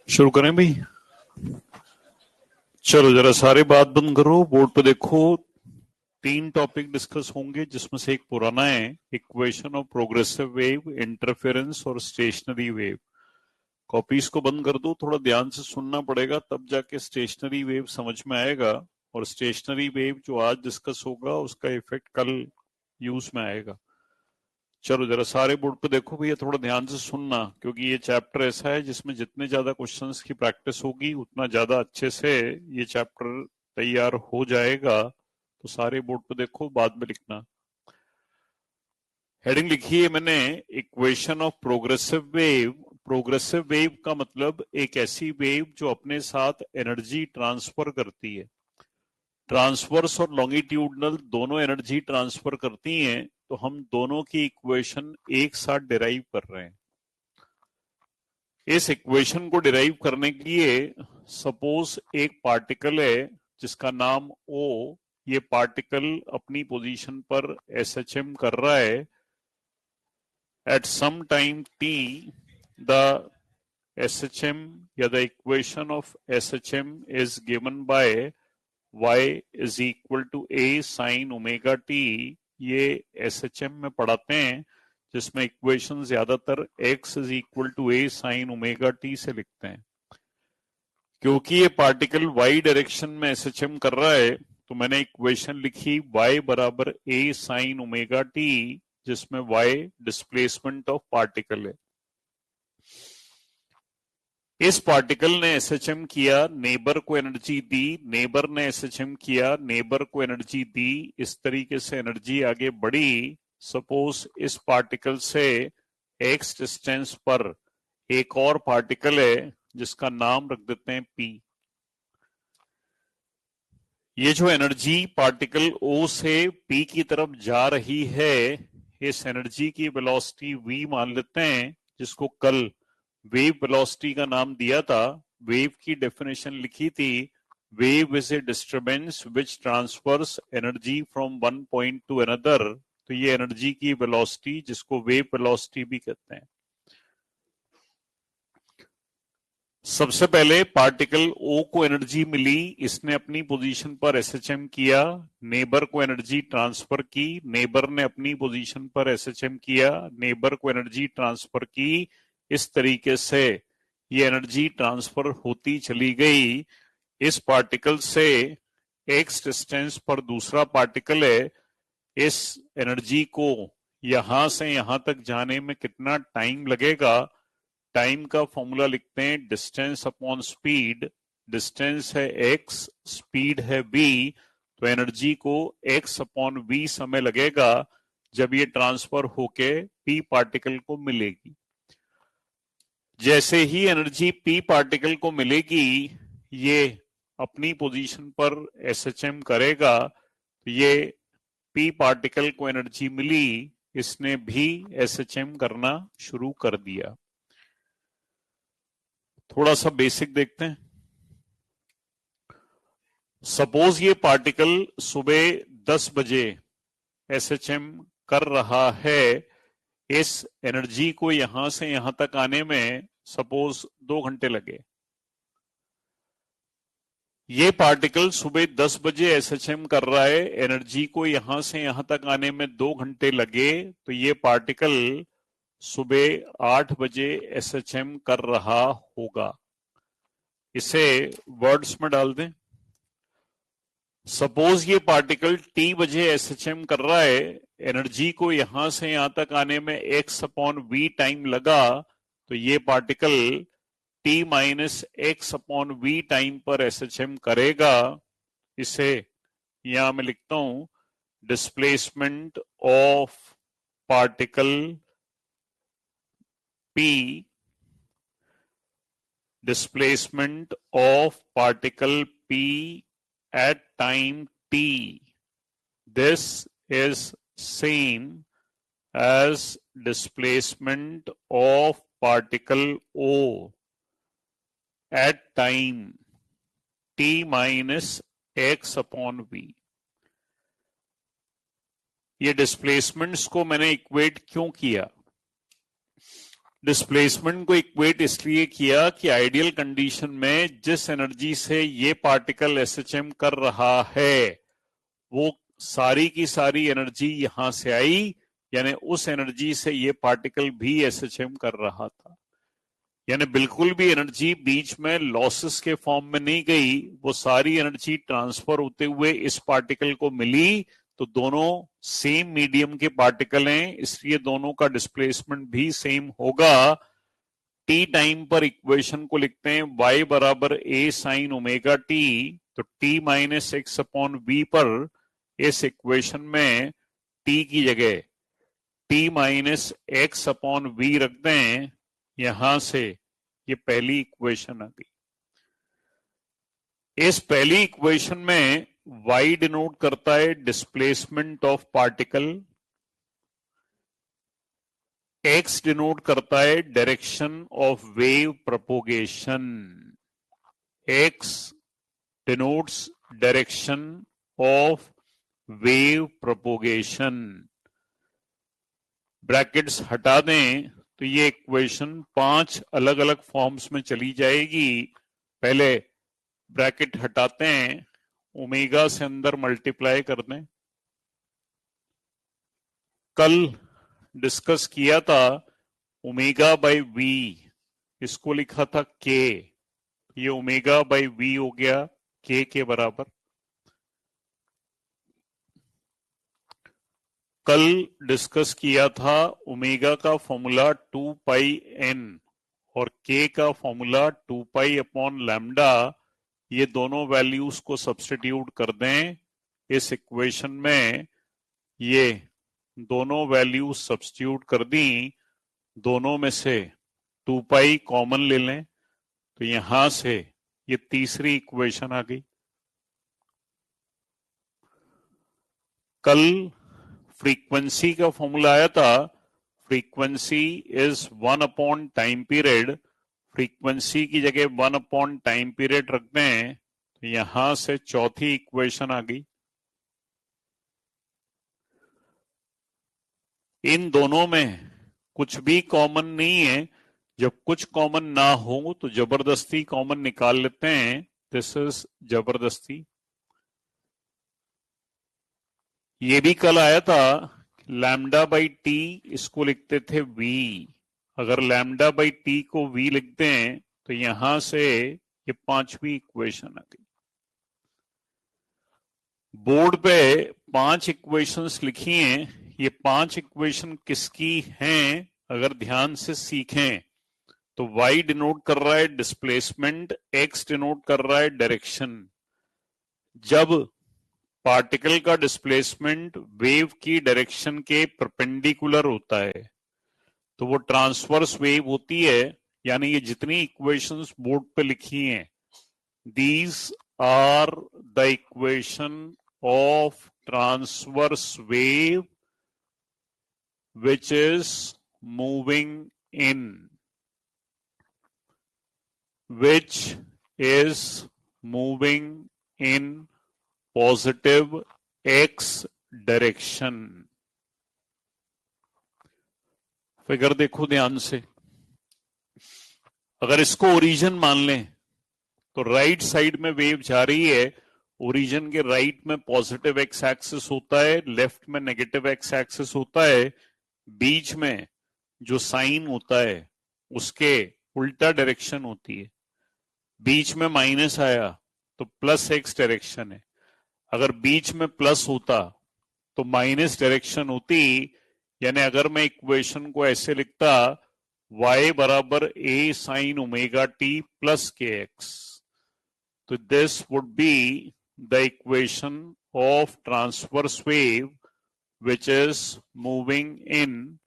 शुरू करें भाई। चलो जरा सारे बात बंद करो, बोर्ड पे देखो। 3 टॉपिक डिस्कस होंगे जिसमें से एक पुराना है, equation of progressive wave, interference और स्टेशनरी वेव। कॉपीज को बंद कर दो, थोड़ा ध्यान से सुनना पड़ेगा, तब जाके स्टेशनरी वेव समझ में आएगा। और स्टेशनरी वेव जो आज डिस्कस होगा उसका इफेक्ट कल यूज में आएगा। चलो जरा सारे बोर्ड पे देखो भैया, थोड़ा ध्यान से सुनना, क्योंकि ये चैप्टर ऐसा है जिसमें जितने ज्यादा क्वेश्चंस की प्रैक्टिस होगी उतना ज्यादा अच्छे से ये चैप्टर तैयार हो जाएगा। तो सारे बोर्ड पे देखो, बाद में लिखना। हेडिंग लिखी है मैंने, equation of progressive wave. Progressive wave का मतलब एक ऐसी वेव जो अपने साथ एनर्जी ट्रांसफर करती है। ट्रांसवर्स और लॉन्गिट्यूडनल दोनों एनर्जी ट्रांसफर करती हैं, तो हम दोनों की इक्वेशन एक साथ डिराइव कर रहे हैं। इस इक्वेशन को डिराइव करने के लिए सपोज एक पार्टिकल है जिसका नाम O। ये पार्टिकल अपनी पोजीशन पर SHM कर रहा है। At some time t the SHM या the equation of SHM is given by y is equal to a sin omega t। ये SHM में पढ़ाते हैं, जिसमें इक्वेशन ज्यादातर x is equal to a sin omega t से लिखते हैं। क्योंकि ये पार्टिकल y डायरेक्शन में SHM कर रहा है, तो मैंने इक्वेशन लिखी y बराबर a sin omega t, जिसमें y डिस्प्लेसमेंट ऑफ पार्टिकल है। इस पार्टिकल ने SHM किया, नेबर को एनर्जी दी, नेबर ने SHM किया, नेबर को एनर्जी दी, इस तरीके से एनर्जी आगे बढ़ी। सपोज इस पार्टिकल से x डिस्टेंस पर एक और पार्टिकल है जिसका नाम रख देते हैं P। ये जो एनर्जी पार्टिकल O से P की तरफ जा रही है, इस एनर्जी की वेलोसिटी v मान लेते हैं, जिसको कल वेव वेलोसिटी का नाम दिया था। वेव की डेफिनेशन लिखी थी, wave is a disturbance which transfers energy from one point to another. तो ये एनर्जी की वेलोसिटी, जिसको वेव वेलोसिटी भी कहते हैं। सबसे पहले पार्टिकल O को एनर्जी मिली, इसने अपनी पोजीशन पर SHM किया, नेबर को एनर्जी ट्रांसफर की, नेबर ने अपनी पोजीशन पर SHM किया, नेबर को एनर्जी ट्रांसफर की। इस तरीके से ये एनर्जी ट्रांसफर होती चली गई। इस पार्टिकल से x डिस्टेंस पर दूसरा पार्टिकल है, इस एनर्जी को यहां से यहां तक जाने में कितना टाइम लगेगा। टाइम का फॉर्मूला लिखते हैं, डिस्टेंस अपॉन स्पीड। डिस्टेंस है x, स्पीड है v, तो एनर्जी को x अपॉन v समय लगेगा जब ये ट्रांसफर होके p पार्टिकल को मिलेगी। जैसे ही एनर्जी p पार्टिकल को मिलेगी, ये अपनी पोजीशन पर SHM करेगा, तो ये p पार्टिकल को एनर्जी मिली, इसने भी SHM करना शुरू कर दिया। थोड़ा सा बेसिक देखते हैं। सपोज ये पार्टिकल सुबह 10 बजे SHM कर रहा है। इस एनर्जी को यहां से यहां तक आने में सपोज 2 घंटे लगे। ये पार्टिकल सुबह 10 बजे एसएचएम कर रहा है, एनर्जी को यहां से यहां तक आने में 2 घंटे लगे, तो ये पार्टिकल सुबह 8 बजे एसएचएम कर रहा होगा। इसे वर्ड्स में डाल दें। सपोज ये पार्टिकल टी बजे एसएचएम कर रहा है, एनर्जी को यहां से यहां तक आने में x अपॉन वी टाइम लगा, तो ये particle T minus X upon V time पर एसएचएम करेगा। इसे यहां मैं लिखता हूं displacement of particle P, displacement of particle P at time t. This is same as displacement of particle O at time t minus x upon v. ये displacements को मैंने इक्वेट क्यों किया? डिस्प्लेसमेंट को इक्वेट इसलिए किया कि आइडियल कंडीशन में जिस एनर्जी से ये पार्टिकल एसएचएम कर रहा है वो सारी की सारी एनर्जी यहां से आई, यानी उस एनर्जी से ये पार्टिकल भी एसएचएम कर रहा था। यानी बिल्कुल भी एनर्जी बीच में लॉसेस के फॉर्म में नहीं गई, वो सारी एनर्जी ट्रांसफर होते हुए इस पार्टिकल को मिली। तो दोनों सेम मीडियम के पार्टिकल हैं, इसलिए दोनों का डिस्प्लेसमेंट भी सेम होगा। टी टाइम पर इक्वेशन को लिखते हैं y बराबर a साइन ओमेगा टी, तो t minus X upon V पर इस इक्वेशन में t की जगह t minus X upon V रख दें। यहां से ये पहली इक्वेशन आ गई। इस पहली इक्वेशन में y डिनोट करता है displacement of particle, x denote करता है direction of wave propagation, x denotes direction of wave propagation. Brackets हटा दें तो ये इक्वेशन 5 अलग अलग फॉर्म्स में चली जाएगी। पहले ब्रैकेट हटाते हैं, ओमेगा से अंदर मल्टीप्लाई कर दें। कल डिस्कस किया था ओमेगा बाई वी, इसको लिखा था के, ये ओमेगा बाई वी हो गया के बराबर। कल डिस्कस किया था ओमेगा का फॉर्मूला 2 पाई एन और के का फॉर्मूला 2 पाई अपॉन लैम्डा। ये दोनों वैल्यूज को सब्स्टिट्यूट कर दें इस इक्वेशन में। ये दोनों वैल्यूज सब्स्टिट्यूट कर दी, दोनों में से 2 पाई कॉमन ले लें, तो यहां से ये तीसरी इक्वेशन आ गई। कल फ्रीक्वेंसी का फॉर्मूला आया था, frequency is 1 upon time period. Frequency की जगह 1 अपॉन टाइम पीरियड रख दें, तो यहां से चौथी इक्वेशन आ गई। इन दोनों में कुछ भी कॉमन नहीं है, जब कुछ कॉमन ना हो तो जबरदस्ती कॉमन निकाल लेते हैं। दिस इज जबरदस्ती। ये भी कल आया था, लैम्डा बाई टी इसको लिखते थे वी। अगर लैम्डा बाई टी को वी लिखते हैं तो यहां से ये 5वीं इक्वेशन आ गई। बोर्ड पे 5 इक्वेशंस लिखी हैं। ये 5 इक्वेशन किसकी हैं अगर ध्यान से सीखें तो y डिनोट कर रहा है डिस्प्लेसमेंट, x डिनोट कर रहा है डायरेक्शन। जब पार्टिकल का डिस्प्लेसमेंट वेव की डायरेक्शन के परपेंडिकुलर होता है तो वो ट्रांसवर्स वेव होती है। यानी ये जितनी इक्वेशंस बोर्ड पे लिखी हैं, these are the equation of transverse wave which is moving in, which is moving in positive x direction। Figure देखो ध्यान से, अगर इसको ओरिजिन मान लें तो राइट साइड में वेव जा रही है, ओरिजिन के राइट में पॉजिटिव एक्स एक्सिस होता है, लेफ्ट में नेगेटिव एक्स एक्सिस होता है, बीच में जो साइन होता है उसके उल्टा डायरेक्शन होती है। बीच में माइनस आया तो प्लस एक्स डायरेक्शन है, अगर बीच में प्लस होता तो माइनस डायरेक्शन होती। यानी अगर मैं इक्वेशन को ऐसे लिखता, y बराबर a sine omega T plus के एक्स, तो this would be the equation of transverse wave which is moving in.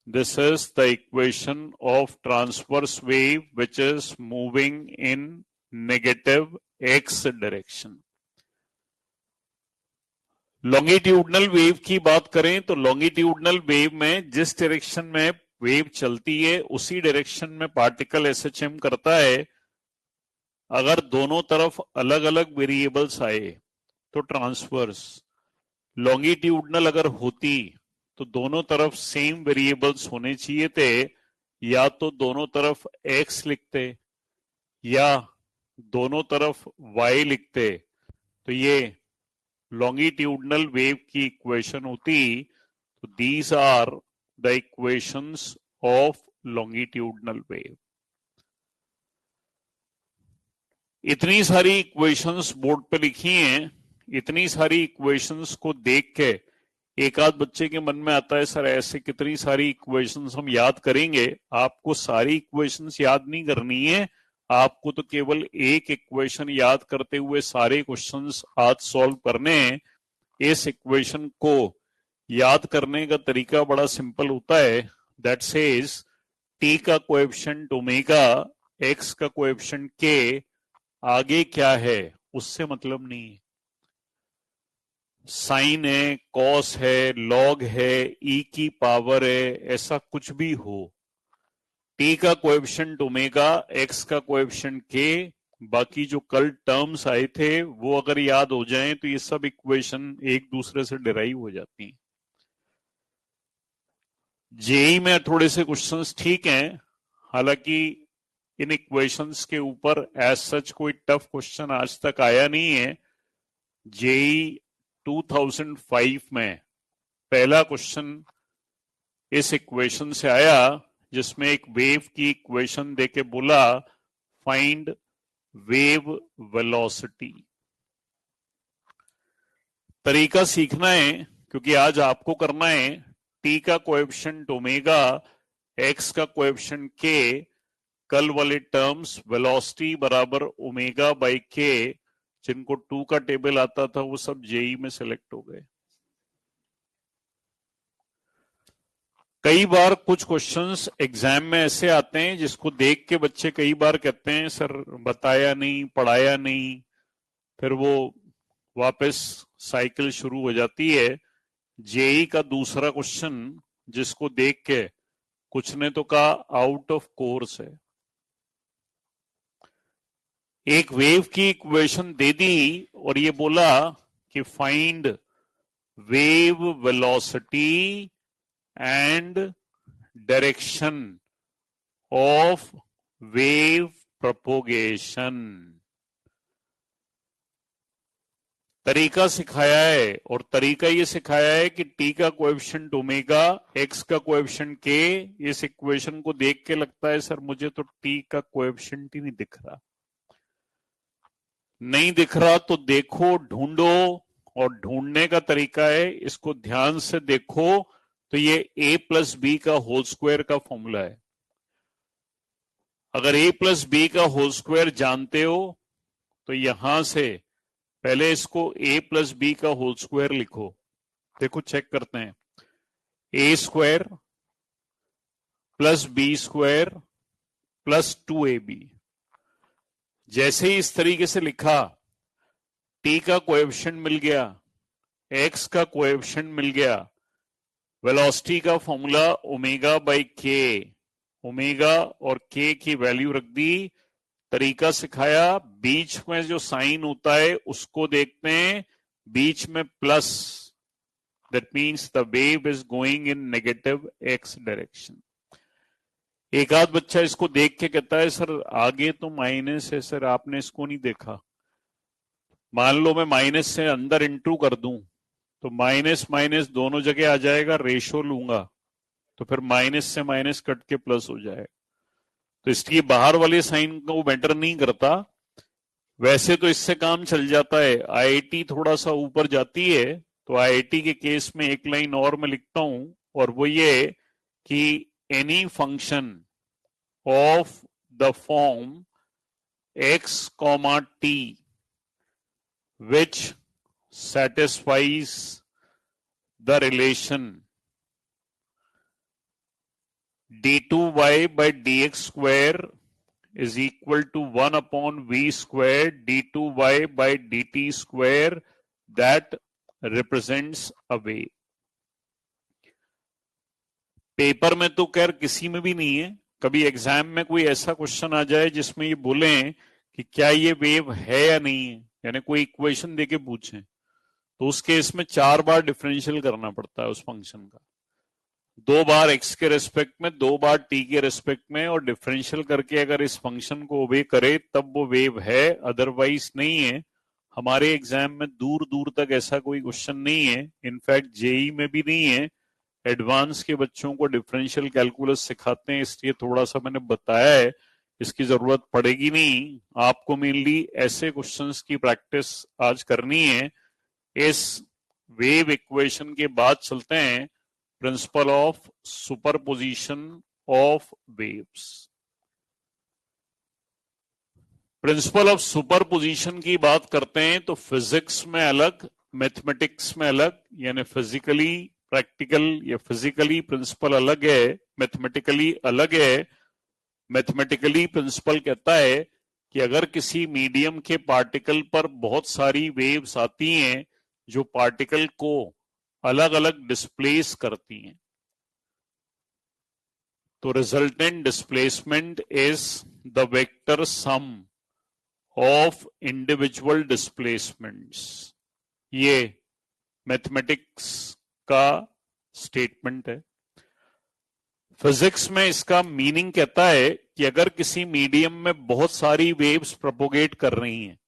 This is the equation of transverse wave which is moving in negative x direction. Longitudinal wave की बात करें तो longitudinal wave में जिस direction में wave चलती है उसी डायरेक्शन में पार्टिकल एसएचएम करता है। अगर दोनों तरफ अलग अलग वेरिएबल्स आए तो ट्रांसवर्स, लॉन्गिट्यूडनल अगर होती तो दोनों तरफ सेम वेरिएबल्स होने चाहिए थे, या तो दोनों तरफ x लिखते या दोनों तरफ y लिखते, तो ये लॉन्गिट्यूडनल वेव की इक्वेशन होती। तो these are the equations of longitudinal wave. इतनी सारी इक्वेशंस बोर्ड पे लिखी हैं, इतनी सारी इक्वेशंस को देख के एक आध बच्चे के मन में आता है सर ऐसे कितनी सारी इक्वेशंस हम याद करेंगे। आपको सारी इक्वेशंस याद नहीं करनी है, आपको तो केवल एक इक्वेशन याद करते हुए सारे क्वेश्चंस आज सॉल्व करने हैं। इस इक्वेशन को याद करने का तरीका बड़ा सिंपल होता है, दैट सेज टी का कोएफिशिएंट ओमेगा, एक्स का कोएफिशिएंट के, आगे क्या है उससे मतलब नहीं है। साइन है, कॉस है, लॉग है, ई की पावर है, ऐसा कुछ भी हो, टी का कोएफिशिएंट ओमेगा, एक्स का कोएफिशिएंट के, बाकी जो कल टर्म्स आए थे वो अगर याद हो जाएं तो ये सब इक्वेशन एक दूसरे से डिराइव हो जाती हैं। जेई में थोड़े से क्वेश्चंस ठीक हैं, हालांकि इन इक्वेशंस के ऊपर एज सच कोई टफ क्वेश्चन आज तक आया नहीं है। जेई 2005 में पहला क्वेश्चन इस इक्वेशन से आया जिसमें एक वेव की इक्वेशन देके बोला फाइंड वेव वेलोसिटी। तरीका सीखना है क्योंकि आज आपको करना है टी का कोएफिशिएंट ओमेगा, एक्स का कोएफिशिएंट के, कल वाले टर्म्स वेलोसिटी बराबर ओमेगा बाई के, जिनको 2 का टेबल आता था वो सब जेई में सिलेक्ट हो गए। कई बार कुछ क्वेश्चंस एग्जाम में ऐसे आते हैं जिसको देख के बच्चे कई बार कहते हैं सर बताया नहीं, पढ़ाया नहीं, फिर वो वापस साइकिल शुरू हो जाती है। जेई का दूसरा क्वेश्चन जिसको देख के कुछ ने तो कहा आउट ऑफ कोर्स है, एक वेव की इक्वेशन दे दी और ये बोला कि find wave velocity and direction of wave propagation. तरीका सिखाया है और तरीका ये सिखाया है कि टी का कोएफिशिएंट ओमेगा, एक्स का कोएफिशिएंट के, इस इक्वेशन को देख के लगता है सर मुझे तो टी का कोएफिशिएंट ही नहीं दिख रहा। नहीं दिख रहा तो देखो, ढूंढो, और ढूंढने का तरीका है इसको ध्यान से देखो तो ये a प्लस बी का होल स्क्वायर का फॉर्मूला है। अगर a प्लस बी का होल स्क्वायर जानते हो तो यहां से पहले इसको a प्लस बी का होल स्क्वायर लिखो। देखो चेक करते हैं, a square plus B square plus 2ab। जैसे ही इस तरीके से लिखा, t का कोएफिशिएंट मिल गया, x का कोएफिशिएंट मिल गया, वेलोसिटी का फॉर्मूला ओमेगा बाई के, ओमेगा और के की वैल्यू रख दी, तरीका सिखाया, बीच में जो साइन होता है उसको देखते हैं, बीच में plus, that means the wave is going in negative x direction. एक आध बच्चा इसको देख के कहता है सर आगे तो माइनस है सर, आपने इसको नहीं देखा। मान लो मैं माइनस से अंदर इंटू कर दूं तो माइनस माइनस दोनों जगह आ जाएगा, रेशो लूंगा तो फिर माइनस से माइनस कट के प्लस हो जाएगा। तो इसलिए बाहर वाले साइन को मैटर नहीं करता। वैसे तो इससे काम चल जाता है, आईआईटी थोड़ा सा ऊपर जाती है तो आईआईटी के केस में एक लाइन और मैं लिखता हूं, और वो ये कि any function of the form x, t which satisfies the relation d2y by dx square is equal to 1 upon v square d2y by dt square that represents a wave। Paper में तो खैर किसी में भी नहीं है, कभी एग्जाम में कोई ऐसा क्वेश्चन आ जाए जिसमें ये बोलें कि क्या ये वेव है या नहीं है, यानी कोई इक्वेशन देके पूछें, तो उस केस में 4 बार डिफरेंशियल करना पड़ता है उस फंक्शन का, 2 बार x के रेस्पेक्ट में, 2 बार t के रेस्पेक्ट में, और डिफरेंशियल करके अगर इस फंक्शन को ओबे करे तब वो वेव है, अदरवाइज नहीं है। हमारे एग्जाम में दूर दूर तक ऐसा कोई क्वेश्चन नहीं है, इनफैक्ट जेई में भी नहीं है। एडवांस के बच्चों को डिफरेंशियल कैलकुलस सिखाते हैं, इसलिए थोड़ा सा मैंने बताया है, इसकी जरूरत पड़ेगी नहीं। आपको मेनली ऐसे क्वेश्चंस की प्रैक्टिस आज करनी है। इस वेव इक्वेशन के बाद चलते हैं principal of superposition of waves. Principal of superposition की बात करते हैं तो फिजिक्स में अलग, मैथमेटिक्स में अलग, यानी फिजिकली प्रैक्टिकल या फिजिकली प्रिंसिपल अलग है, मैथमेटिकली अलग है। मैथमेटिकली प्रिंसिपल कहता है कि अगर किसी मीडियम के पार्टिकल पर बहुत सारी वेव्स आती हैं जो पार्टिकल को अलग अलग डिस्प्लेस करती हैं, तो resultant displacement is the vector sum of individual displacements. ये मैथमेटिक्स का स्टेटमेंट है। फिजिक्स में इसका मीनिंग कहता है कि अगर किसी मीडियम में बहुत सारी वेव्स प्रोपोगेट कर रही हैं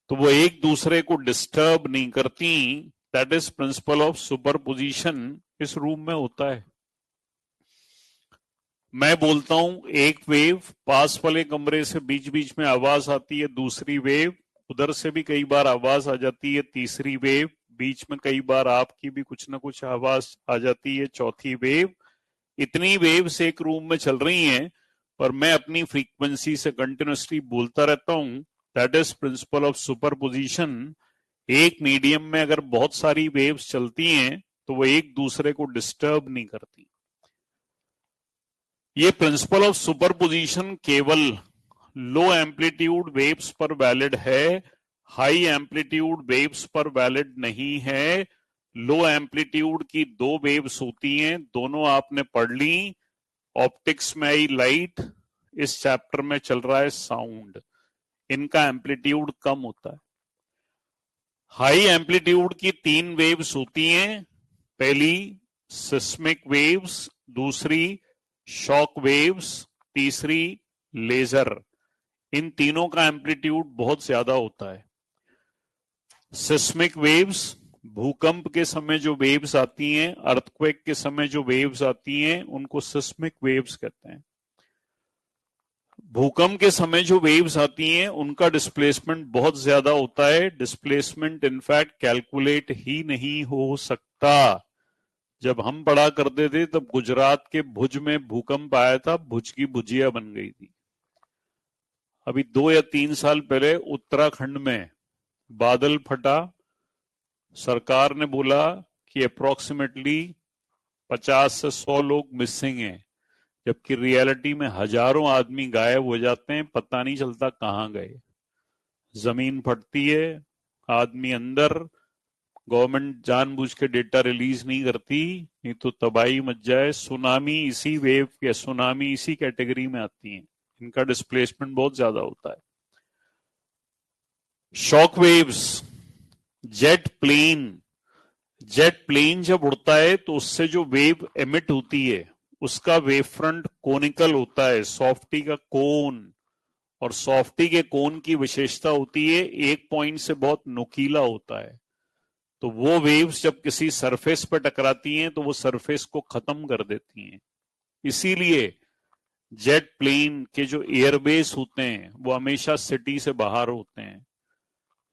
तो वो एक दूसरे को डिस्टर्ब नहीं करती, that is principal of superposition इस रूम में होता है। मैं बोलता हूं एक वेव, पास वाले कमरे से बीच बीच में आवाज आती है, दूसरी वेव, उधर से भी कई बार आवाज आ जाती है, तीसरी वेव, बीच में कई बार आपकी भी कुछ ना कुछ आवाज आ जाती है, चौथी वेव। इतनी वेव्स एक रूम में चल रही हैं, पर मैं अपनी फ्रीक्वेंसी से कंटिन्यूसली बोलता रहता हूं, that is principal of superposition. एक मीडियम में अगर बहुत सारी वेव्स चलती हैं तो वो एक दूसरे को डिस्टर्ब नहीं करती। ये प्रिंसिपल ऑफ सुपरपोजिशन केवल लो एम्पलीट्यूड वेव्स पर वैलिड है, हाई एम्पलीट्यूड वेव्स पर वैलिड नहीं है। लो एम्पलीट्यूड की 2 वेव्स होती हैं, दोनों आपने पढ़ ली। ऑप्टिक्स में आई लाइट, इस चैप्टर में चल रहा है साउंड, इनका एम्पलीट्यूड कम होता है। हाई एम्पलीट्यूड की 3 वेव्स होती हैं, पहली सिस्मिक वेव्स, दूसरी शॉक वेव्स, तीसरी लेजर। इन तीनों का एम्पलीट्यूड बहुत ज्यादा होता है। सिस्मिक वेव्स, भूकंप के समय जो वेव्स आती हैं, अर्थक्वेक के समय जो वेव्स आती हैं, उनको सिस्मिक वेव्स कहते हैं। भूकंप के समय जो वेव्स आती हैं उनका डिस्प्लेसमेंट बहुत ज्यादा होता है। डिस्प्लेसमेंट इनफैक्ट कैलकुलेट ही नहीं हो सकता। जब हम पढ़ा करते थे तब गुजरात के भुज में भूकंप आया था, भुज की भुजिया बन गई थी। अभी 2 या 3 साल पहले उत्तराखंड में बादल फटा, सरकार ने बोला कि अप्रोक्सीमेटली 50 से 100 लोग मिसिंग हैं, जबकि रियलिटी में हजारों आदमी गायब हो जाते हैं, पता नहीं चलता कहां गए। जमीन फटती है, आदमी अंदर, गवर्नमेंट जानबूझ के डेटा रिलीज नहीं करती, नहीं तो तबाही मच जाए। सुनामी इसी वेव या सुनामी इसी कैटेगरी में आती है, इनका डिस्प्लेसमेंट बहुत ज्यादा होता है। शॉक वेव्स, जेट प्लेन जब उड़ता है तो उससे जो वेव एमिट होती है उसका वेव फ्रंट कोनिकल होता है, सॉफ्टी का कोन, और सॉफ्टी के कोन की विशेषता होती है एक पॉइंट से बहुत नुकीला होता है। तो वो वेव्स जब किसी सरफेस पर टकराती हैं तो वो सरफेस को खत्म कर देती हैं। इसीलिए जेट प्लेन के जो एयरबेस होते हैं वो हमेशा सिटी से बाहर होते हैं।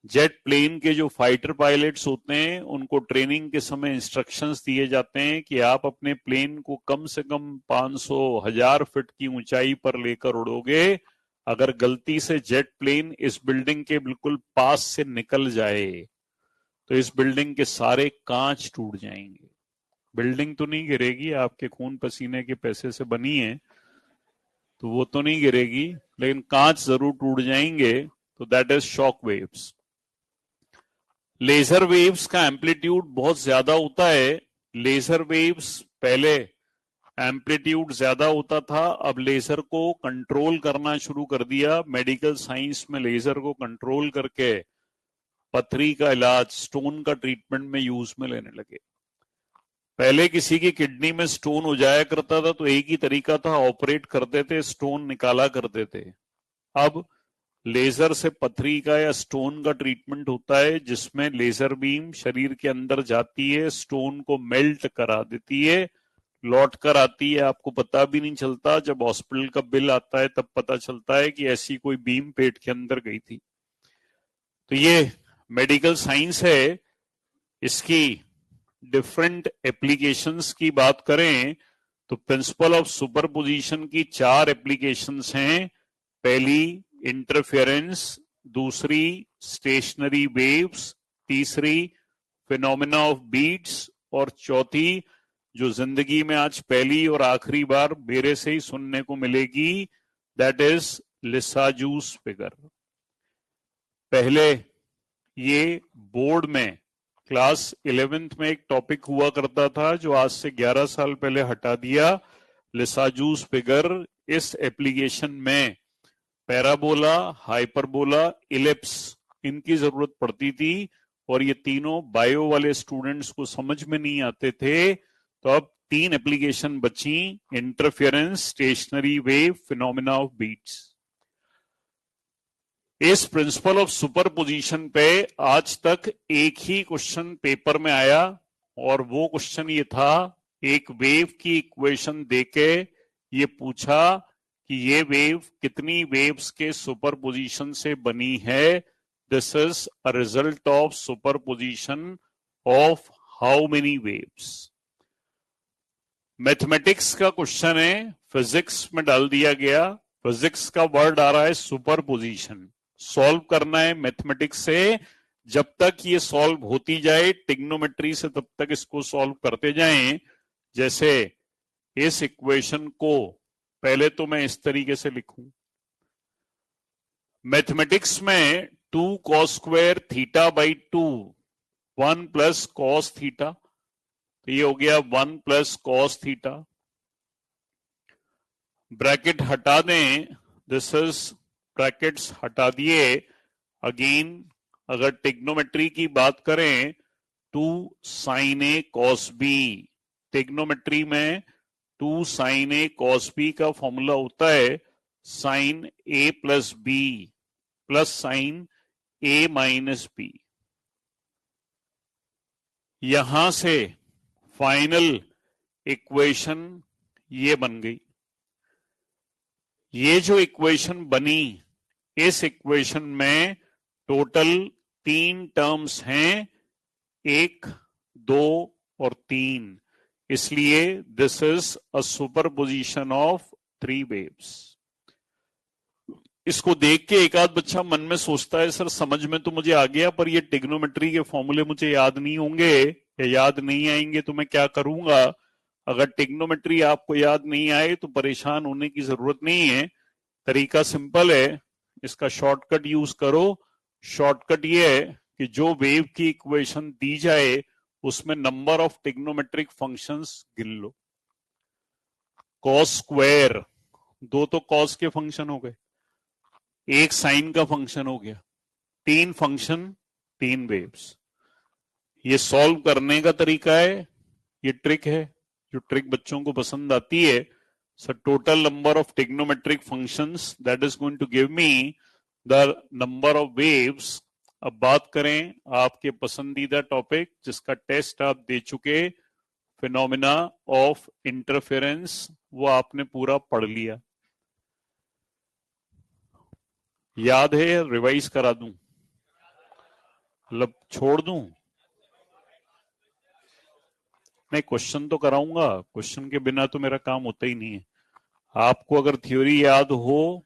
जेट प्लेन के जो फाइटर पायलट्स होते हैं उनको ट्रेनिंग के समय इंस्ट्रक्शंस दिए जाते हैं कि आप अपने प्लेन को कम से कम 500-1000 फीट की ऊंचाई पर लेकर उड़ोगे। अगर गलती से जेट प्लेन इस बिल्डिंग के बिल्कुल पास से निकल जाए तो इस बिल्डिंग के सारे कांच टूट जाएंगे। बिल्डिंग तो नहीं गिरेगी, आपके खून पसीने के पैसे से बनी है तो वो तो नहीं गिरेगी, लेकिन कांच जरूर टूट जाएंगे। तो that is shock waves. Laser waves का एम्पलीट्यूड बहुत ज्यादा होता है। लेजर वेव्स पहले एम्पलीट्यूड ज्यादा होता था, अब लेजर को कंट्रोल करना शुरू कर दिया। मेडिकल साइंस में लेजर को कंट्रोल करके पथरी का इलाज, स्टोन का ट्रीटमेंट में यूज में लेने लगे। पहले किसी की किडनी में स्टोन हो जाया करता था तो एक ही तरीका था, ऑपरेट करते थे, स्टोन निकाला करते थे। अब लेजर से पथरी का या स्टोन का ट्रीटमेंट होता है जिसमें लेजर बीम शरीर के अंदर जाती है, स्टोन को मेल्ट करा देती है, लौट कर आती है, आपको पता भी नहीं चलता। जब हॉस्पिटल का बिल आता है तब पता चलता है कि ऐसी कोई बीम पेट के अंदर गई थी। तो ये मेडिकल साइंस है। इसकी डिफरेंट एप्लीकेशंस की बात करें तो प्रिंसिपल ऑफ सुपरपोजिशन की 4 एप्लीकेशंस हैं। पहली इंटरफेरेंस, दूसरी स्टेशनरी वेव्स, तीसरी फिनोमेना ऑफ बीट्स, और चौथी जो जिंदगी में आज पहली और आखिरी बार मेरे से ही सुनने को मिलेगी, दैट इज लिसाजूस फिगर। पहले ये बोर्ड में क्लास 11th में एक टॉपिक हुआ करता था जो आज से 11 साल पहले हटा दिया। लिसाजूस फिगर, इस एप्लीकेशन में पैराबोला, हाइपरबोला, इलिप्स, इनकी जरूरत पड़ती थी और ये तीनों बायो वाले स्टूडेंट्स को समझ में नहीं आते थे। तो अब 3 एप्लीकेशन बची, interference, stationary wave, phenomena of beats. इस प्रिंसिपल ऑफ सुपरपोजिशन पे आज तक एक ही क्वेश्चन पेपर में आया और वो क्वेश्चन ये था, एक वेव की इक्वेशन देके ये पूछा कि ये वेव कितनी वेव्स के सुपरपोजिशन से बनी है। This is a result of superposition of how many waves. Mathematics का क्वेश्चन है, फिजिक्स में डाल दिया गया। फिजिक्स का वर्ड आ रहा है सुपरपोजिशन। सॉल्व करना है मैथमेटिक्स से। जब तक ये सॉल्व होती जाए टिग्नोमेट्री से, तब तक इसको सॉल्व करते जाएं। जैसे इस इक्वेशन को पहले तो मैं इस तरीके से लिखूं, मैथमेटिक्स में 2 cos square theta by 2 1 plus cos theta, तो ये हो गया 1 प्लस कॉस थीटा। ब्रैकेट हटा दें, दिस इज ब्रैकेट्स हटा दिए। अगेन अगर टिग्नोमेट्री की बात करें, 2 साइन ए कॉस बी, टिग्नोमेट्री में 2 साइन ए कॉस बी का फॉर्मूला होता है साइन ए प्लस बी प्लस साइन ए माइनस बी। यहां से फाइनल इक्वेशन ये बन गई। ये जो इक्वेशन बनी, इस इक्वेशन में टोटल 3 टर्म्स हैं, 1, 2 और 3। इसलिए this is a superposition of 3 waves. इसको देख के एक आध बच्चा मन में सोचता है, सर समझ में तो मुझे आ गया पर ये टिग्नोमेट्री के फॉर्मूले मुझे याद नहीं होंगे या याद नहीं आएंगे तो मैं क्या करूंगा। अगर टिग्नोमेट्री आपको याद नहीं आए तो परेशान होने की जरूरत नहीं है। तरीका सिंपल है, इसका शॉर्टकट यूज करो। शॉर्टकट ये है कि जो वेव की इक्वेशन दी जाए उसमें नंबर ऑफ टिग्नोमेट्रिक फंक्शंस गिन लो। कॉस स्क्वायर, 2 तो कॉस के फंक्शन हो गए, 1 साइन का फंक्शन हो गया, 3 फंक्शन 3 वेव्स। ये सॉल्व करने का तरीका है, ये ट्रिक है। जो ट्रिक बच्चों को पसंद आती है, so total number of trigonometric functions that is going to give me the number of waves. अब बात करें आपके पसंदीदा टॉपिक जिसका टेस्ट आप दे चुके, फिनोमिना ऑफ इंटरफेरेंस, वो आपने पूरा पढ़ लिया। याद है या रिवाइज करा दूं, मतलब छोड़ दूं? नहीं, क्वेश्चन तो कराऊंगा, क्वेश्चन के बिना तो मेरा काम होता ही नहीं है। आपको अगर थ्योरी याद हो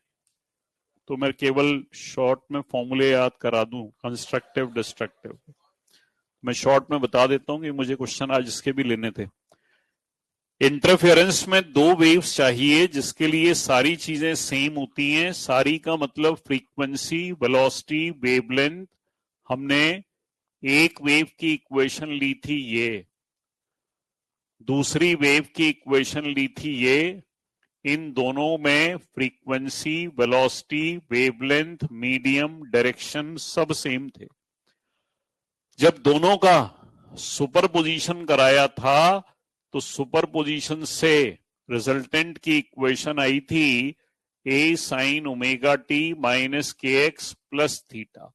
तो मैं केवल शॉर्ट में फॉर्मूले याद करा दूं, कंस्ट्रक्टिव डिस्ट्रक्टिव। मैं शॉर्ट में बता देता हूं कि मुझे क्वेश्चन आज इसके भी लेने थे। इंटरफेरेंस में दो वेव्स चाहिए जिसके लिए सारी चीजें सेम होती हैं। सारी का मतलब फ्रीक्वेंसी, वेलोसिटी, वेवलेंथ। हमने एक वेव की इक्वेशन ली थी ये, दूसरी वेव की इक्वेशन ली थी ये। इन दोनों में frequency, velocity, wavelength, medium, direction सब सेम थे। जब दोनों का सुपरपोजिशन कराया था तो सुपरपोजिशन से रिजल्टेंट की इक्वेशन आई थी ए साइन ओमेगा टी माइनस के एक्स प्लस थीटा।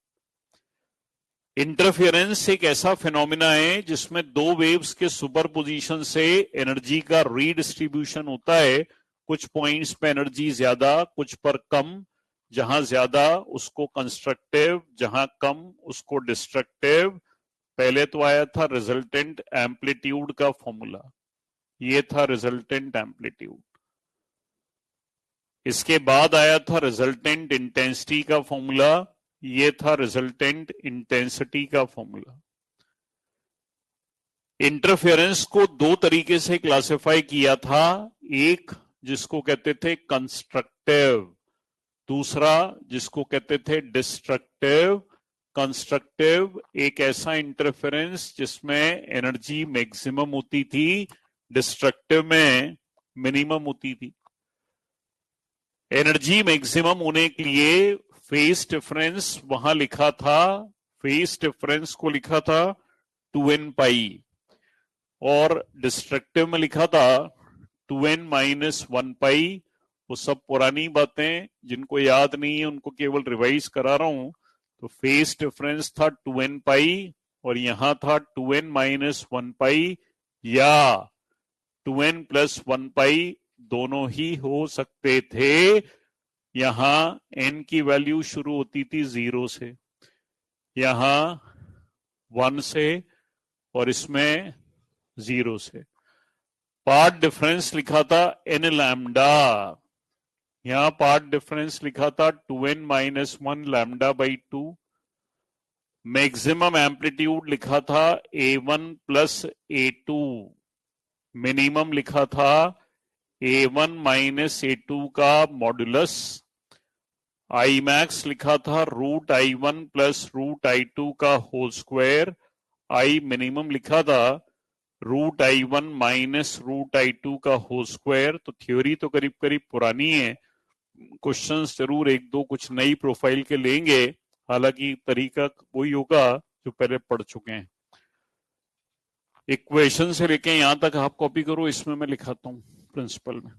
इंटरफेरेंस एक ऐसा फिनोमिना है जिसमें दो वेव्स के सुपरपोजिशन से एनर्जी का रीडिस्ट्रीब्यूशन होता है। कुछ पॉइंट्स पे एनर्जी ज्यादा, कुछ पर कम। जहां ज्यादा उसको कंस्ट्रक्टिव, जहां कम उसको डिस्ट्रक्टिव। पहले तो आया था रिजल्टेंट एम्पलीट्यूड का फॉर्मूला, ये था रिजल्टेंट एम्पलीट्यूड। इसके बाद आया था रिजल्टेंट इंटेंसिटी का फॉर्मूला, ये था रिजल्टेंट इंटेंसिटी का फॉर्मूला। इंटरफेरेंस को दो तरीके से क्लासिफाई किया था, एक जिसको कहते थे कंस्ट्रक्टिव, दूसरा जिसको कहते थे डिस्ट्रक्टिव। कंस्ट्रक्टिव एक ऐसा इंटरफेरेंस जिसमें एनर्जी मैक्सिमम होती थी, डिस्ट्रक्टिव में मिनिमम होती थी। एनर्जी मैक्सिमम होने के लिए फेज डिफरेंस वहां लिखा था, फेज डिफरेंस को लिखा था 2n पाई, और डिस्ट्रक्टिव में लिखा था 2n माइनस 1 पाई। वो सब पुरानी बातें, जिनको याद नहीं है उनको केवल रिवाइज करा रहा हूं। तो फेज डिफरेंस था 2n पाई और यहां था 2n माइनस 1 पाई या 2n प्लस 1 पाई, दोनों ही हो सकते थे। यहां n की वैल्यू शुरू होती थी 0 से, यहां 1 से, और इसमें 0 से। पार्ट डिफरेंस लिखा था n लैम्डा, यहां पार्ट डिफरेंस लिखा था 2n minus 1 lambda by 2। Maximum amplitude लिखा था a1 प्लस a2, मिनिमम लिखा था a1 माइनस a2 का मॉडुलस। आई मैक्स लिखा था root i1 plus root i2 का होल स्क्वायर। आई मिनिमम लिखा था root i1 minus root i2 का होल स्क्वायर। तो थ्योरी तो करीब करीब पुरानी है, क्वेश्चंस जरूर एक दो कुछ नई प्रोफाइल के लेंगे, हालांकि तरीका वही होगा जो पहले पढ़ चुके हैं। इक्वेशन से लेके यहां तक आप कॉपी करो, इसमें मैं लिखाता हूं प्रिंसिपल में।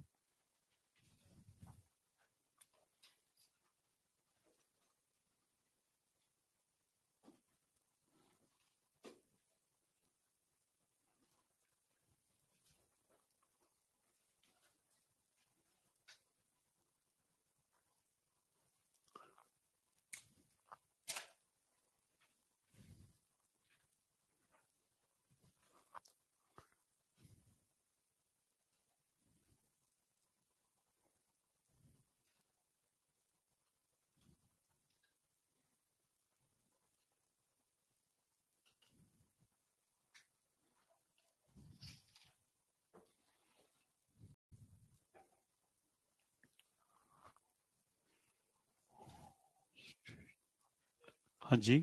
हाँ जी,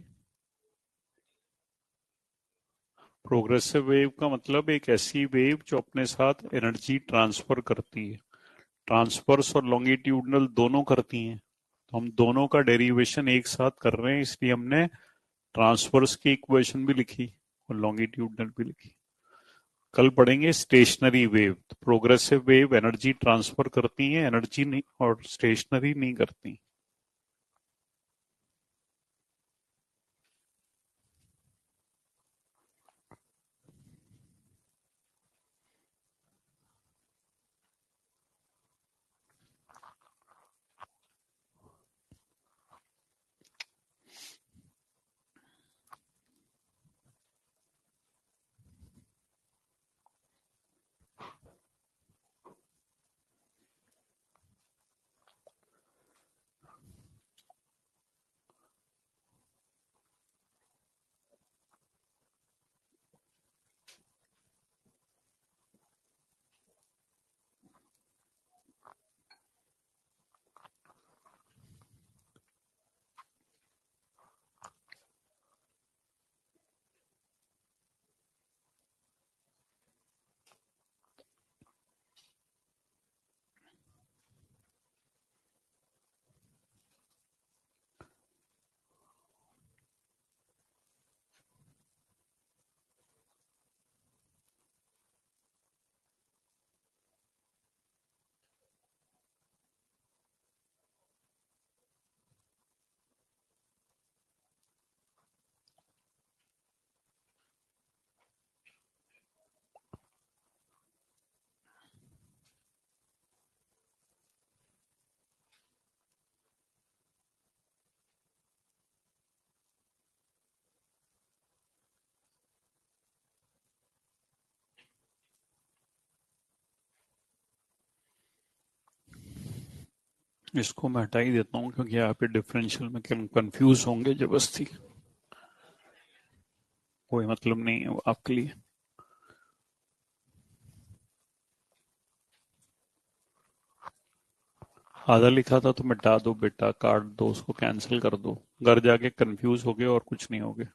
प्रोग्रेसिव वेव का मतलब एक ऐसी वेव जो अपने साथ एनर्जी ट्रांसफर करती है। ट्रांसफर्स और लॉन्गिट्यूडनल दोनों करती हैं, तो हम दोनों का डेरिवेशन एक साथ कर रहे हैं, इसलिए हमने ट्रांसफर्स की इक्वेशन भी लिखी और लॉन्गिट्यूडनल भी लिखी। कल पढ़ेंगे stationary wave. Progressive wave energy transfer करती है, एनर्जी नहीं, और स्टेशनरी नहीं करती। इसको मैं हटा ही देता हूँ क्योंकि यहाँ पे डिफरेंशियल में कंफ्यूज होंगे जबरदस्ती। कोई मतलब नहीं है आपके लिए। आधा लिखा था तो मिटा दो बेटा, काट दो, उसको कैंसिल कर दो। घर जाके कंफ्यूज हो गए और कुछ नहीं हो गए।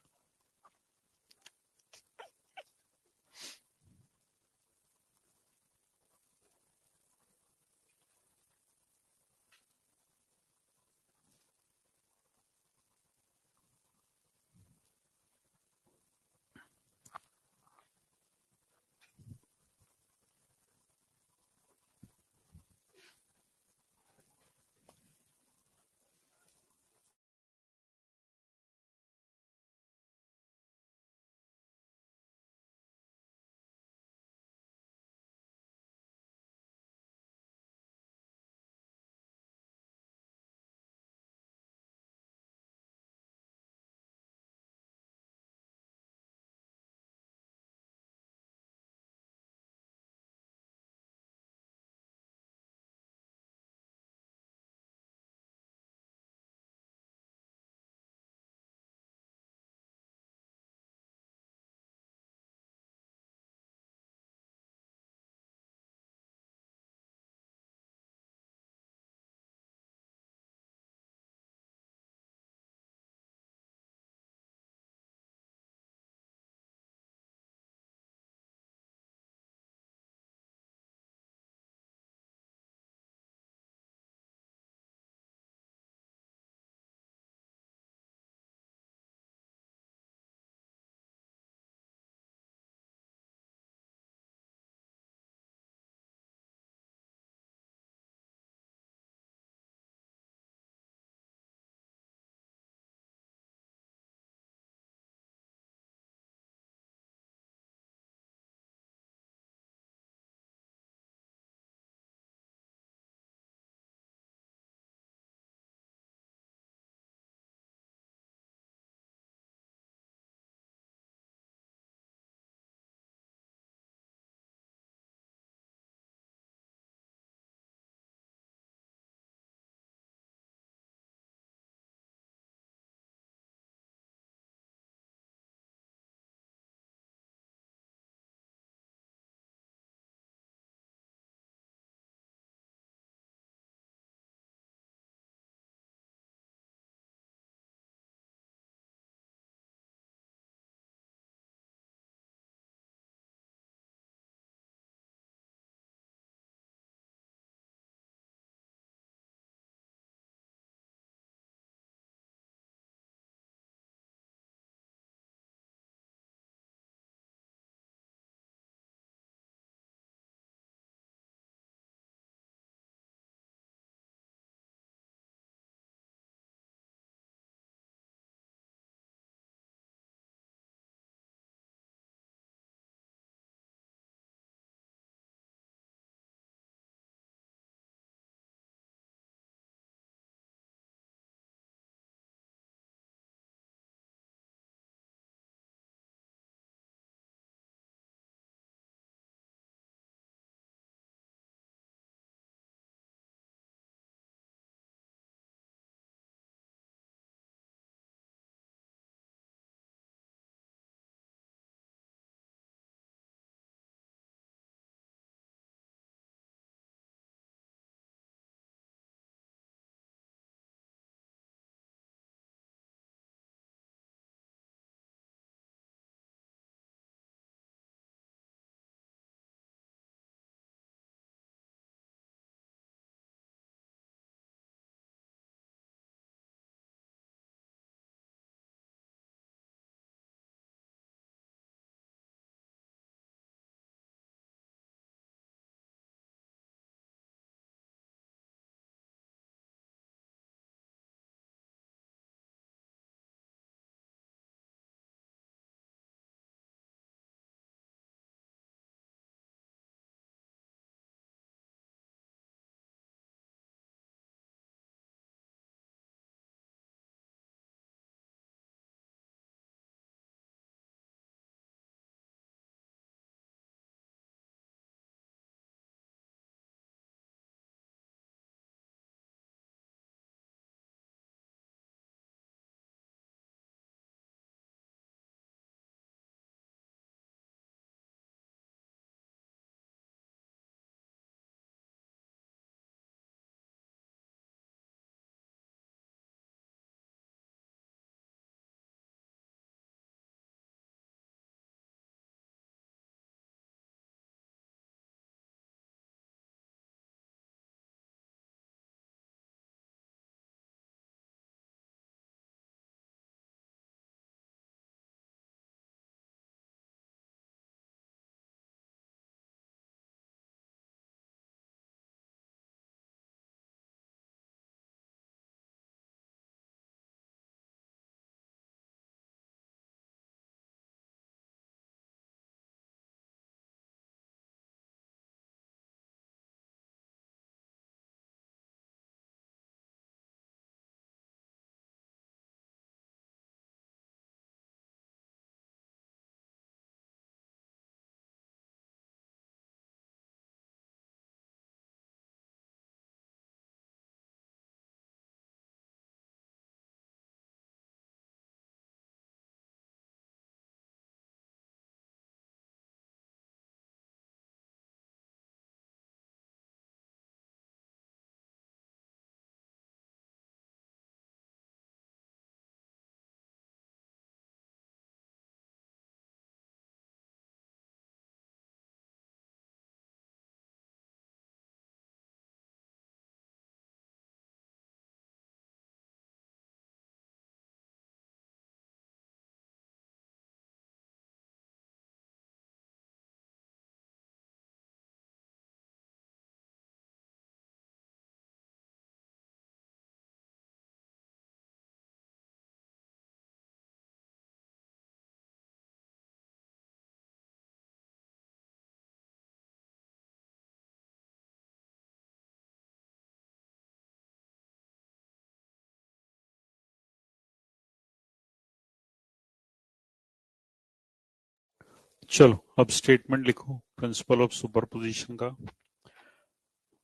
चलो अब स्टेटमेंट लिखो प्रिंसिपल ऑफ सुपरपोजिशन का।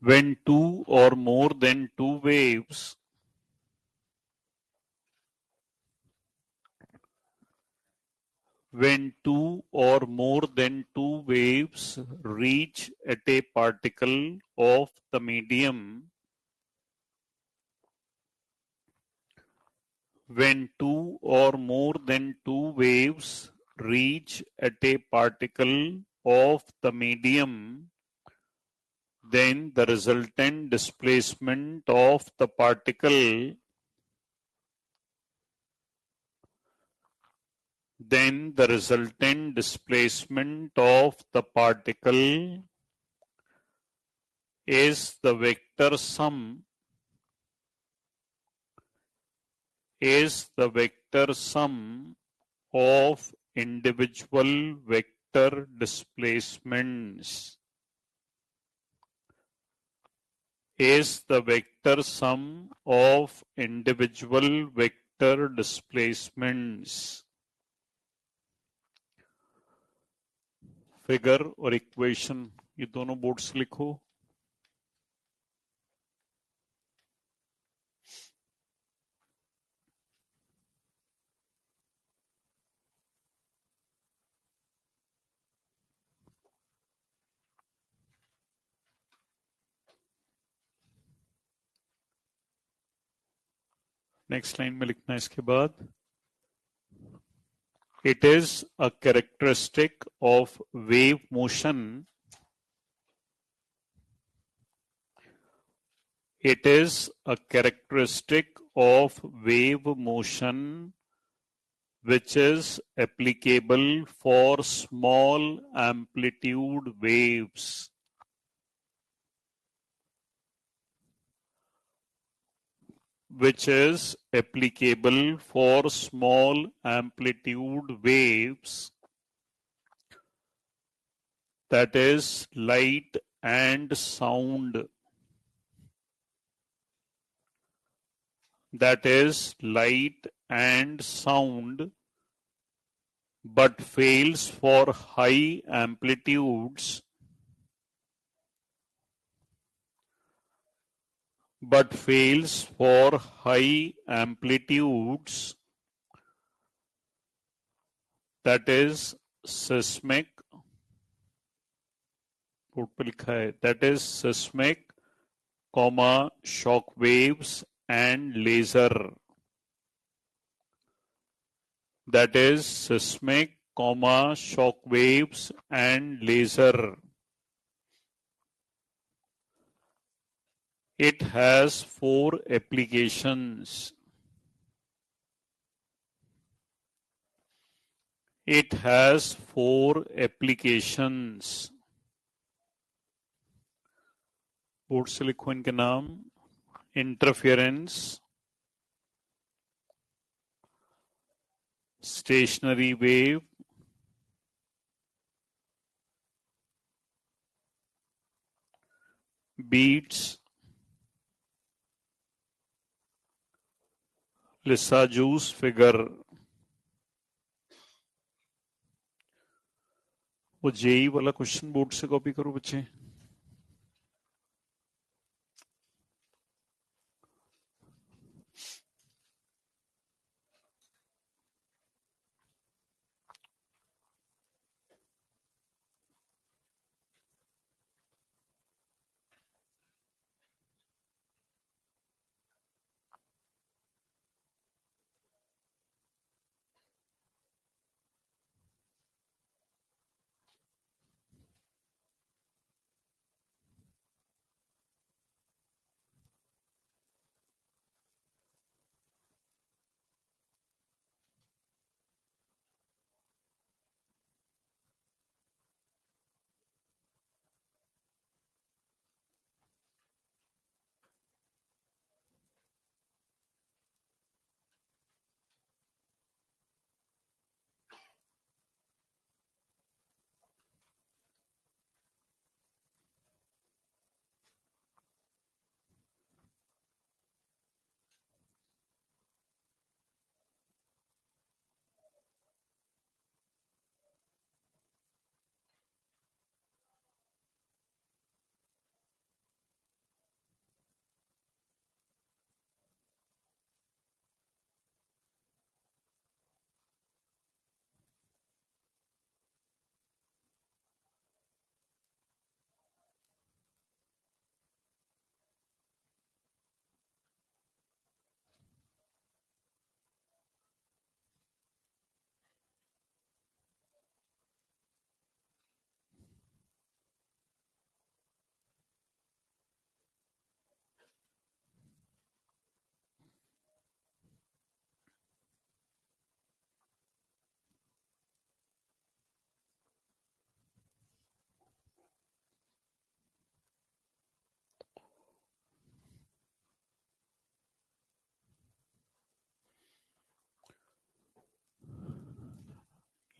when two or more than two waves when two or more than two waves reach at a particle of the medium when two or more than two waves reach at a particle of the medium, then the resultant displacement of the particle then the resultant displacement of the particle is the vector sum of individual vector displacements is the vector sum of individual vector displacements। Figure और equation ये दोनों boards लिखो। Next line में लिखना है इसके बाद it is a characteristic of wave motion It is a characteristic of wave motion which is applicable for small amplitude waves. Which is applicable for small amplitude waves, that is light and sound. That is light and sound, but fails for high amplitudes. But fails for high amplitudes, that is seismic, that is seismic, shock waves and laser. That is seismic, shock waves and laser. It has 4 applications. It has 4 applications. Board से लिखो इनके नाम। Interference, stationary wave, beats, Lissajous figure. वो JEE वाला question board से copy करो बच्चे।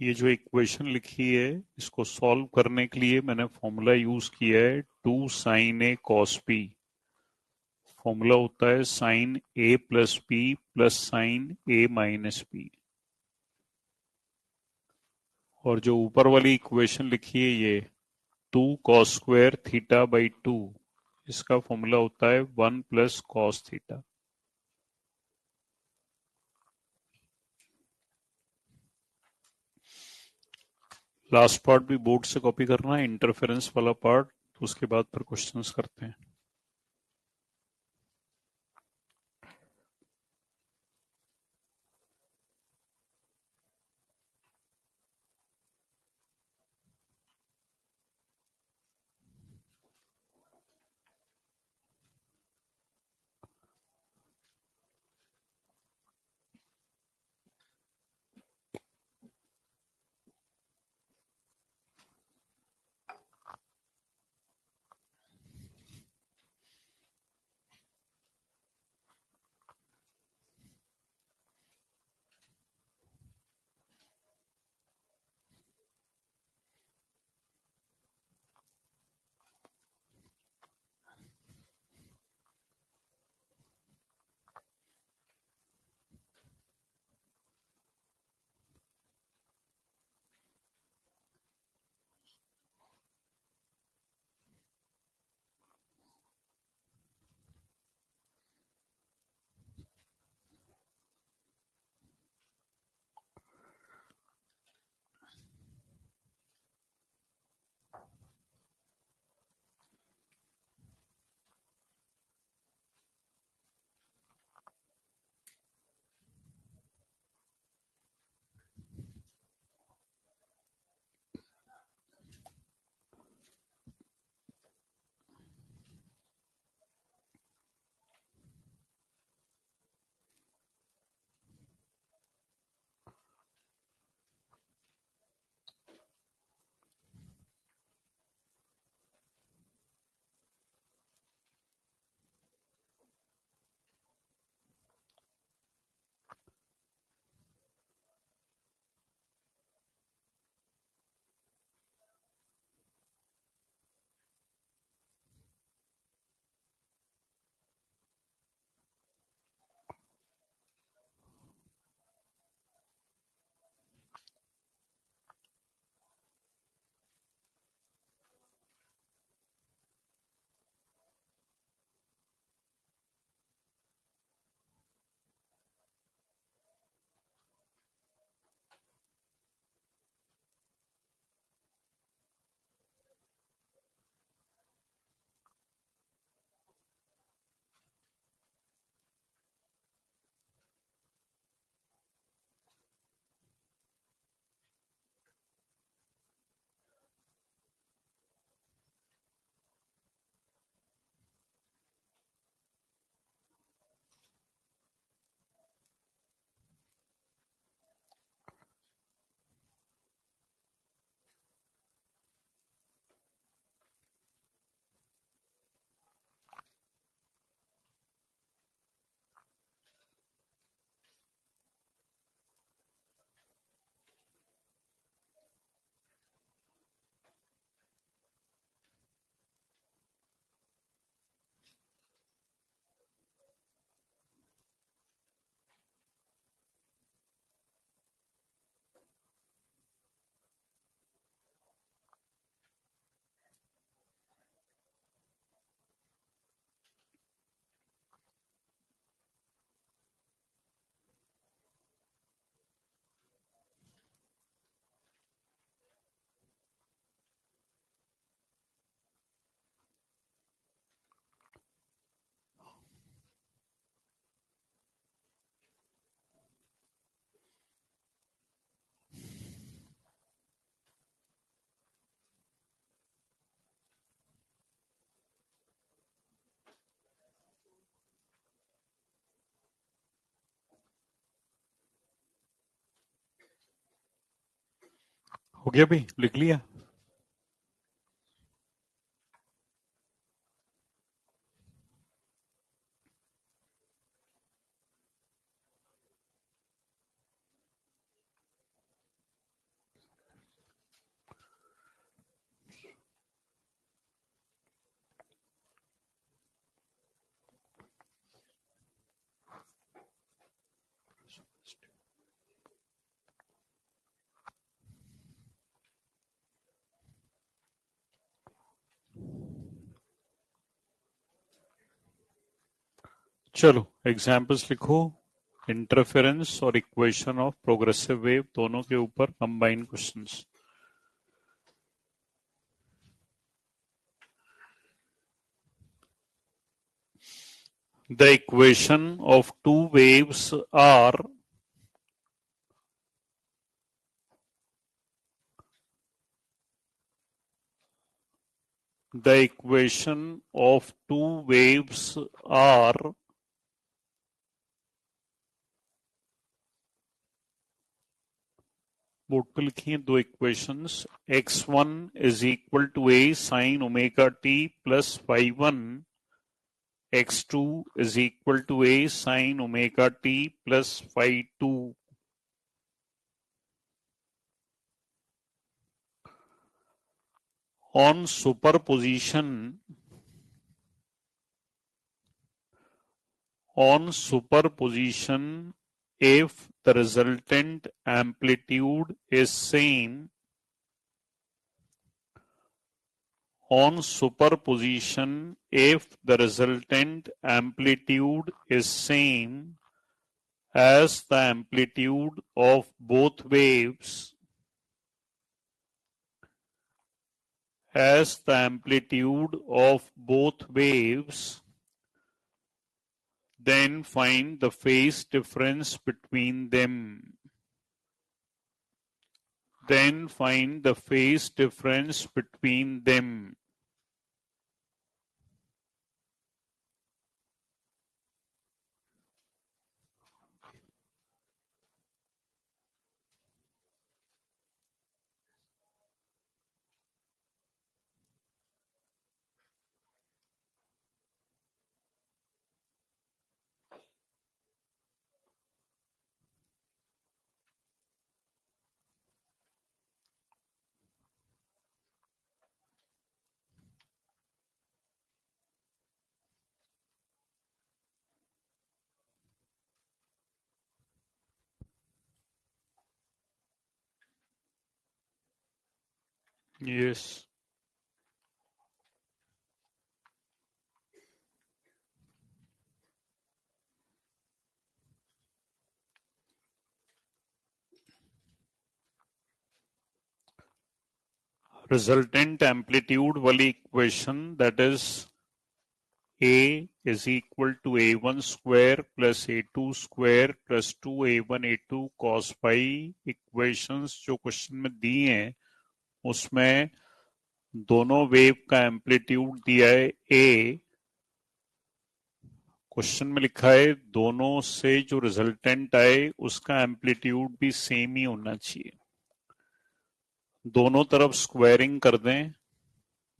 ये जो इक्वेशन लिखी है इसको सॉल्व करने के लिए मैंने फॉर्मूला यूज किया है 2 sin A cos B। Formula होता है sin A plus B plus sin A minus B। और जो ऊपर वाली इक्वेशन लिखी है ये 2 cos² θ/2, इसका फॉर्मूला होता है 1 + cos θ। लास्ट पार्ट भी बोर्ड से कॉपी करना है, इंटरफेरेंस वाला पार्ट, तो उसके बाद फिर क्वेश्चंस करते हैं। हो गया भाई, लिख लिया? चलो एग्जाम्पल्स लिखो। इंटरफेरेंस और इक्वेशन ऑफ प्रोग्रेसिव वेव दोनों के ऊपर combined questions. The equation of two waves are the equation of two waves are बोर्ड पे लिखिए दो इक्वेशंस। x1 is equal to a sine omega t plus y1, x2 is equal to a sin omega t plus phi2. On superposition, if the resultant amplitude is same, on superposition, if the resultant amplitude is same as the amplitude of both waves, then find the phase difference between them. Yes. Resultant amplitude वाली equation, that is A is equal to A1 square plus A2 square plus 2A1 A2 cos phi equations जो question में दी हैं उसमें दोनों wave का amplitude दिया है A, question में लिखा है दोनों से जो रिजल्टेंट आए उसका एम्पलीट्यूड भी सेम ही होना चाहिए। दोनों तरफ स्क्वायरिंग कर दें,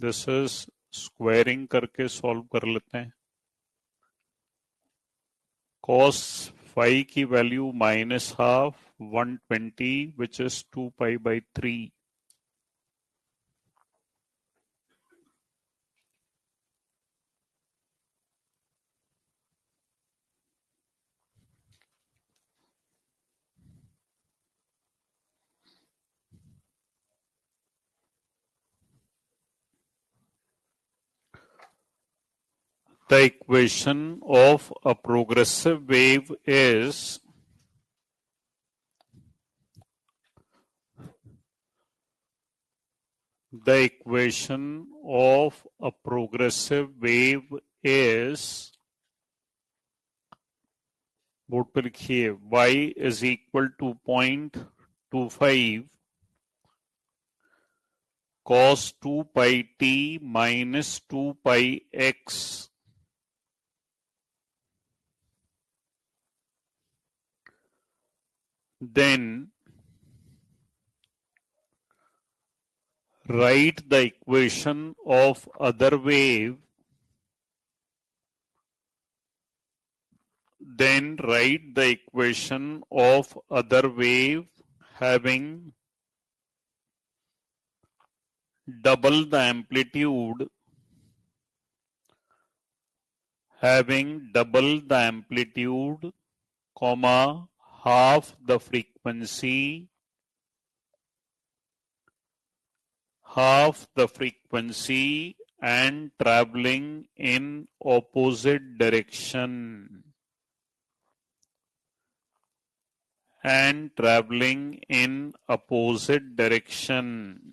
दिस इज स्क्वायरिंग करके सॉल्व कर लेते हैं। cos phi की value -12 120 which is 2 pi by 3। The equation of a progressive wave is the equation of a progressive wave is, board पे लिखिए, y is equal to 0.25 cos 2 pi t minus 2 pi x then write the equation of other wave, having double the amplitude, comma, half the frequency and traveling in opposite direction. and traveling in opposite direction.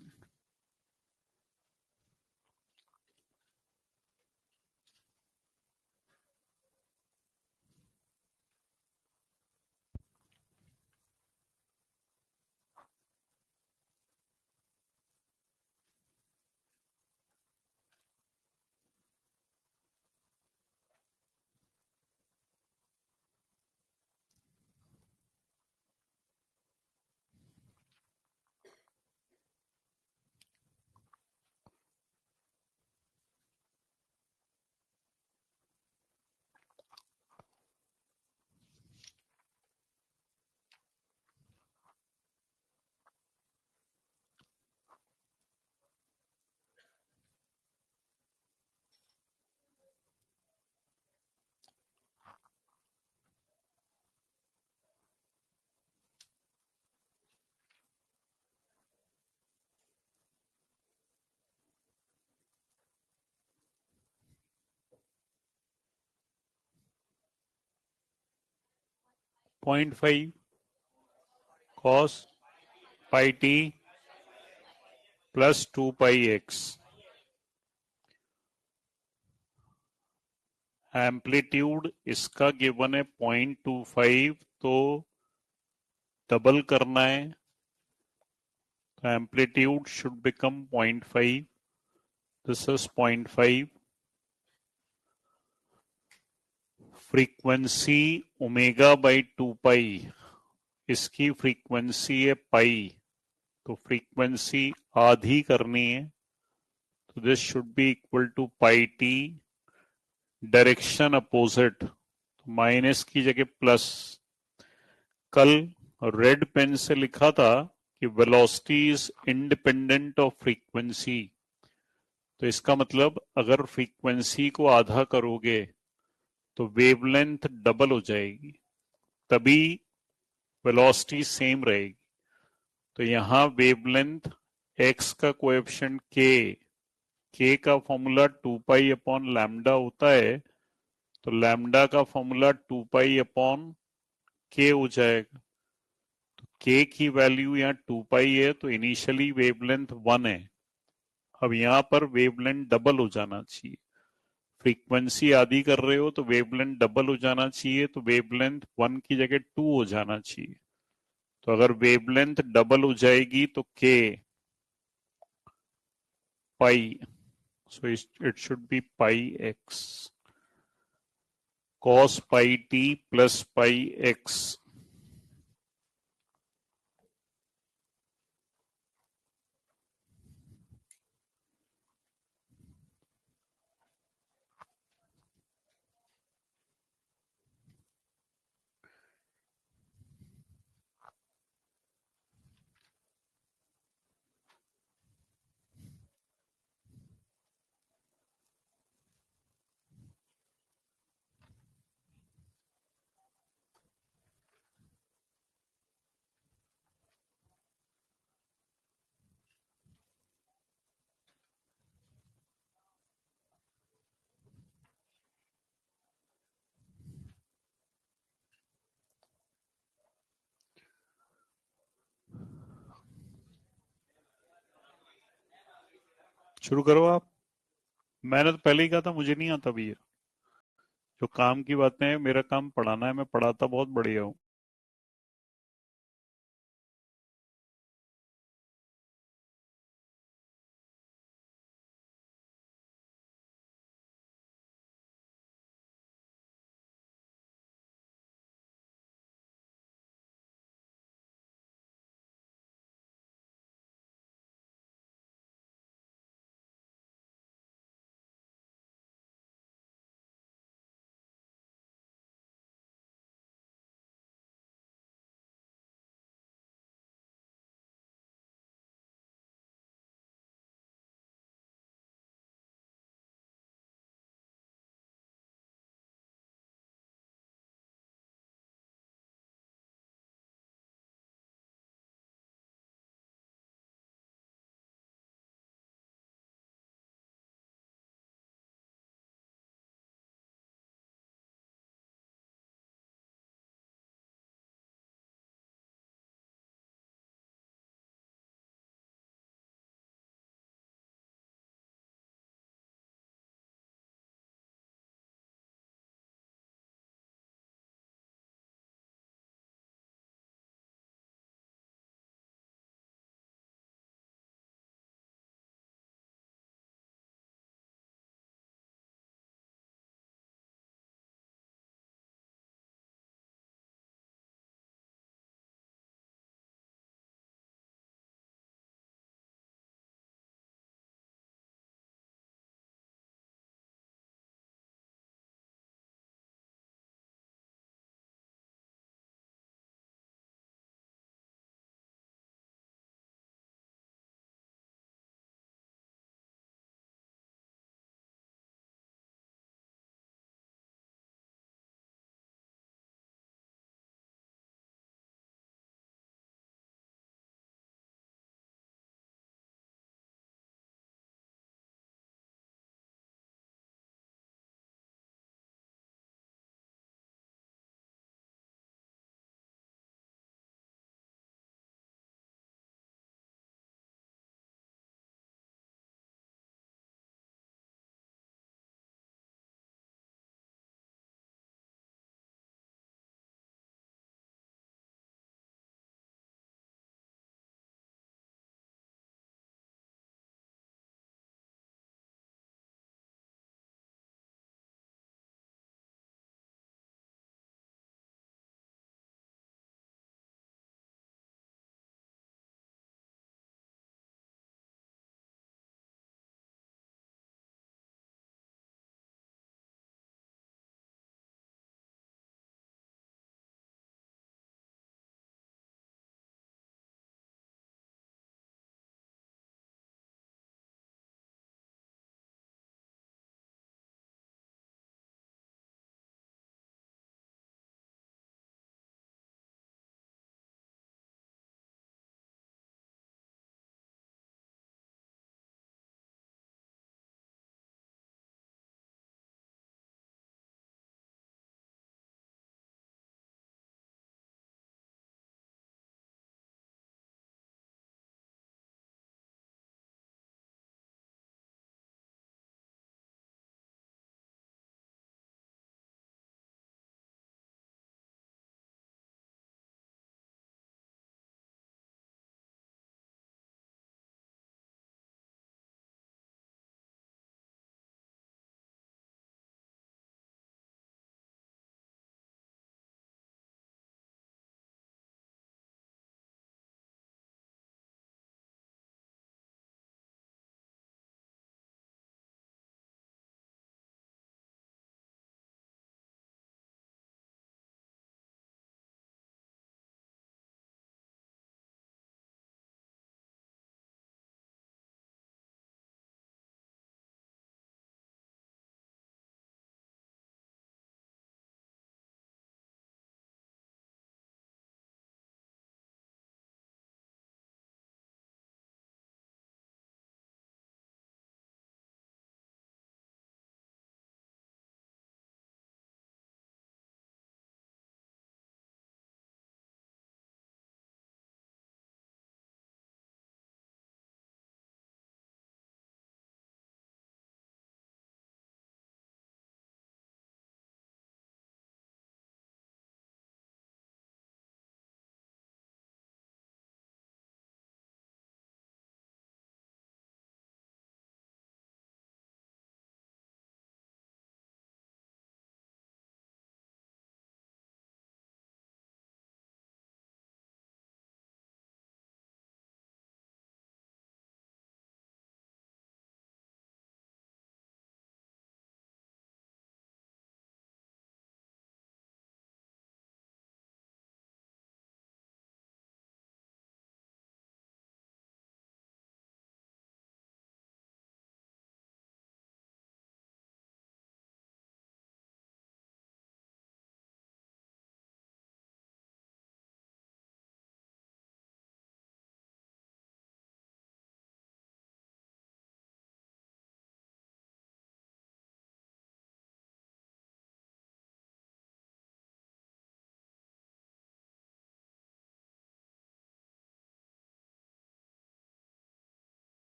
Point 0.5 cos pi t plus 2 pi x. Amplitude इसका given है 0.25, तो double करना है, तो amplitude should become 0.5. This is 0.5. Frequency omega by 2 पाई, इसकी frequency है पाई, तो frequency आधी करनी है, तो this should be equal to pi T. Direction opposite, तो माइनस की जगह प्लस. कल रेड पेन से लिखा था कि velocity is independent of frequency, तो इसका मतलब अगर फ्रीक्वेंसी को आधा करोगे तो वेवलेंथ डबल हो जाएगी, तभी वेलोसिटी सेम रहेगी. तो यहां वेवलेंथ एक्स का कोएफिशिएंट के का फॉर्मूला 2 पाई अपॉन लैम्डा होता है, तो लैम्डा का फॉर्मूला 2 पाई अपॉन के हो जाएगा. के की वैल्यू यहाँ 2 पाई है, तो इनिशियली वेवलेंथ 1 है. अब यहाँ पर वेवलेंथ डबल हो जाना चाहिए. फ्रीक्वेंसी आधी कर रहे हो तो वेवलेंथ डबल हो जाना चाहिए, तो वेवलेंथ 1 की जगह 2 हो जाना चाहिए. तो अगर वेवलेंथ डबल हो जाएगी तो के पाई, so it should be pi x. Cos pi t plus pi x. शुरू करो आप. मैंने तो पहले ही कहा था मुझे नहीं आता भैया. जो काम की बातें हैं, मेरा काम पढ़ाना है, मैं पढ़ाता बहुत बढ़िया हूँ.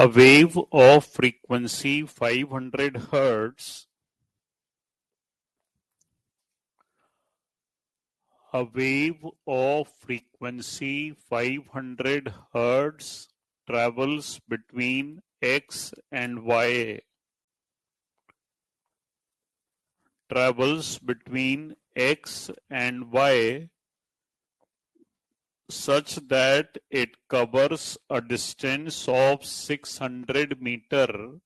A wave of frequency 500 hertz A wave of frequency 500 hertz travels between X and Y. Travels between X and Y such that it covers a distance of 600 meter,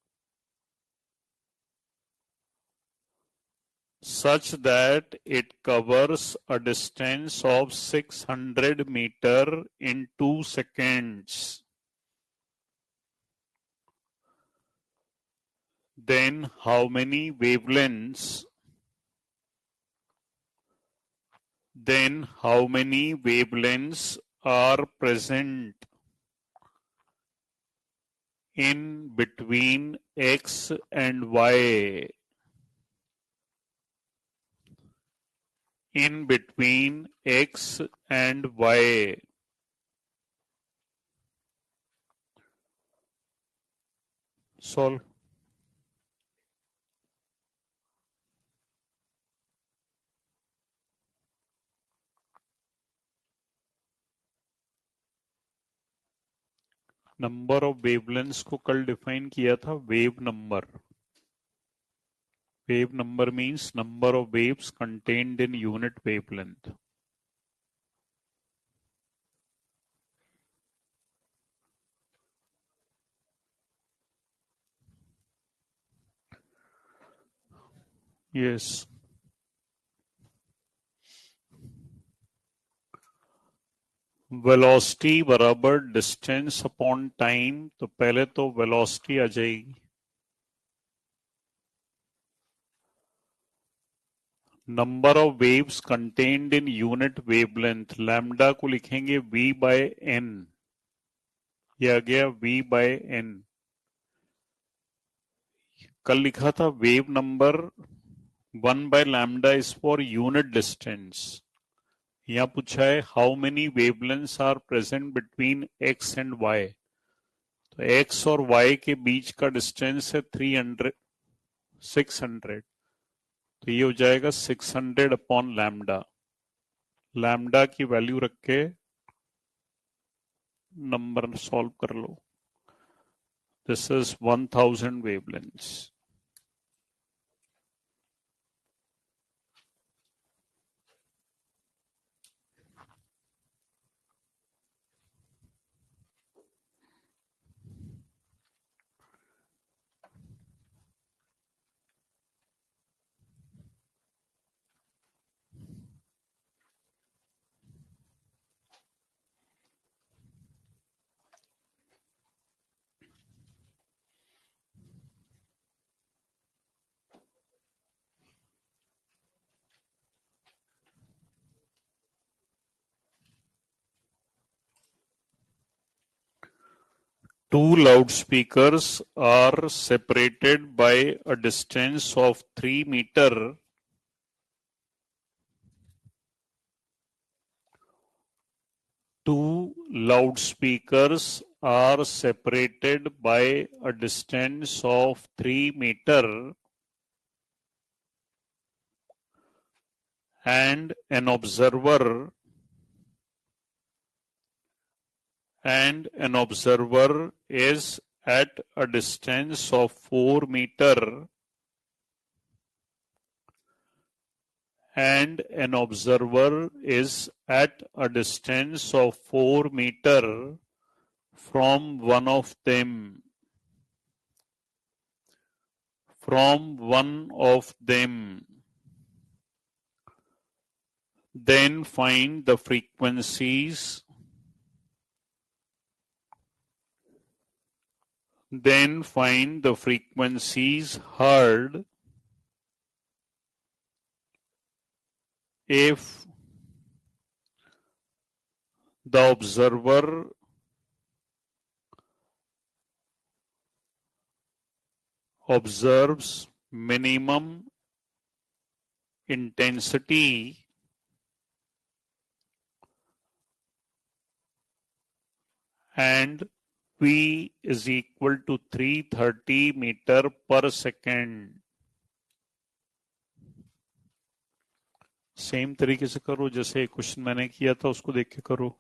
such that it covers a distance of 600 meter in 2 seconds. Then how many wavelengths are present in between X and Y? In between X and Y. Solve. Number of wavelengths को कल define किया था wave number. Wave number means number of waves contained in unit wavelength. Yes. Velocity बराबर distance upon time, तो पहले तो velocity आ जाएगी. Number of waves contained in unit wavelength, lambda को लिखेंगे v बाय n. ये आ गया v बाय n. कल लिखा था wave number 1 by lambda is for unit distance. यहाँ पूछा है how many wavelengths are present between x and y. तो x और y के बीच का डिस्टेंस है 600. तो ये हो जाएगा 600 अपॉन लैम्डा. लैम्डा की वैल्यू रख के नंबर सॉल्व कर लो. This is 1000 wavelengths. Two loudspeakers are separated by a distance of 3 meters. Two loudspeakers are separated by a distance of 3 meters, and an observer is at a distance of 4 meters, and an observer is at a distance of 4 meters from one of them. Then find the frequencies. Heard if the observer observes minimum intensity and v is equal to 330 metre पर second. Same तरीके से करो जैसे question मैंने किया था, उसको देख के करो।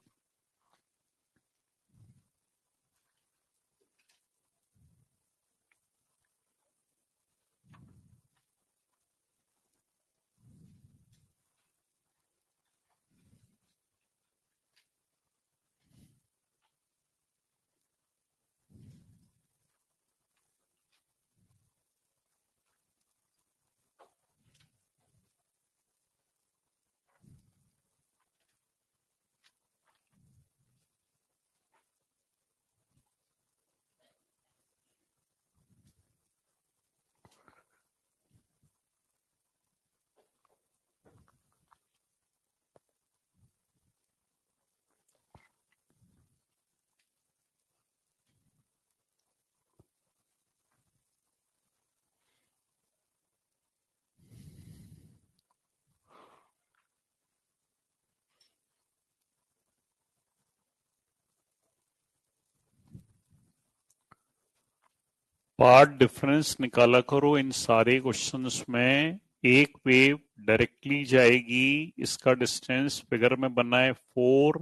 पाथ डिफरेंस निकाला करो इन सारे क्वेश्चंस में। एक वेव डायरेक्टली जाएगी, इसका डिस्टेंस फिगर में बना है 4,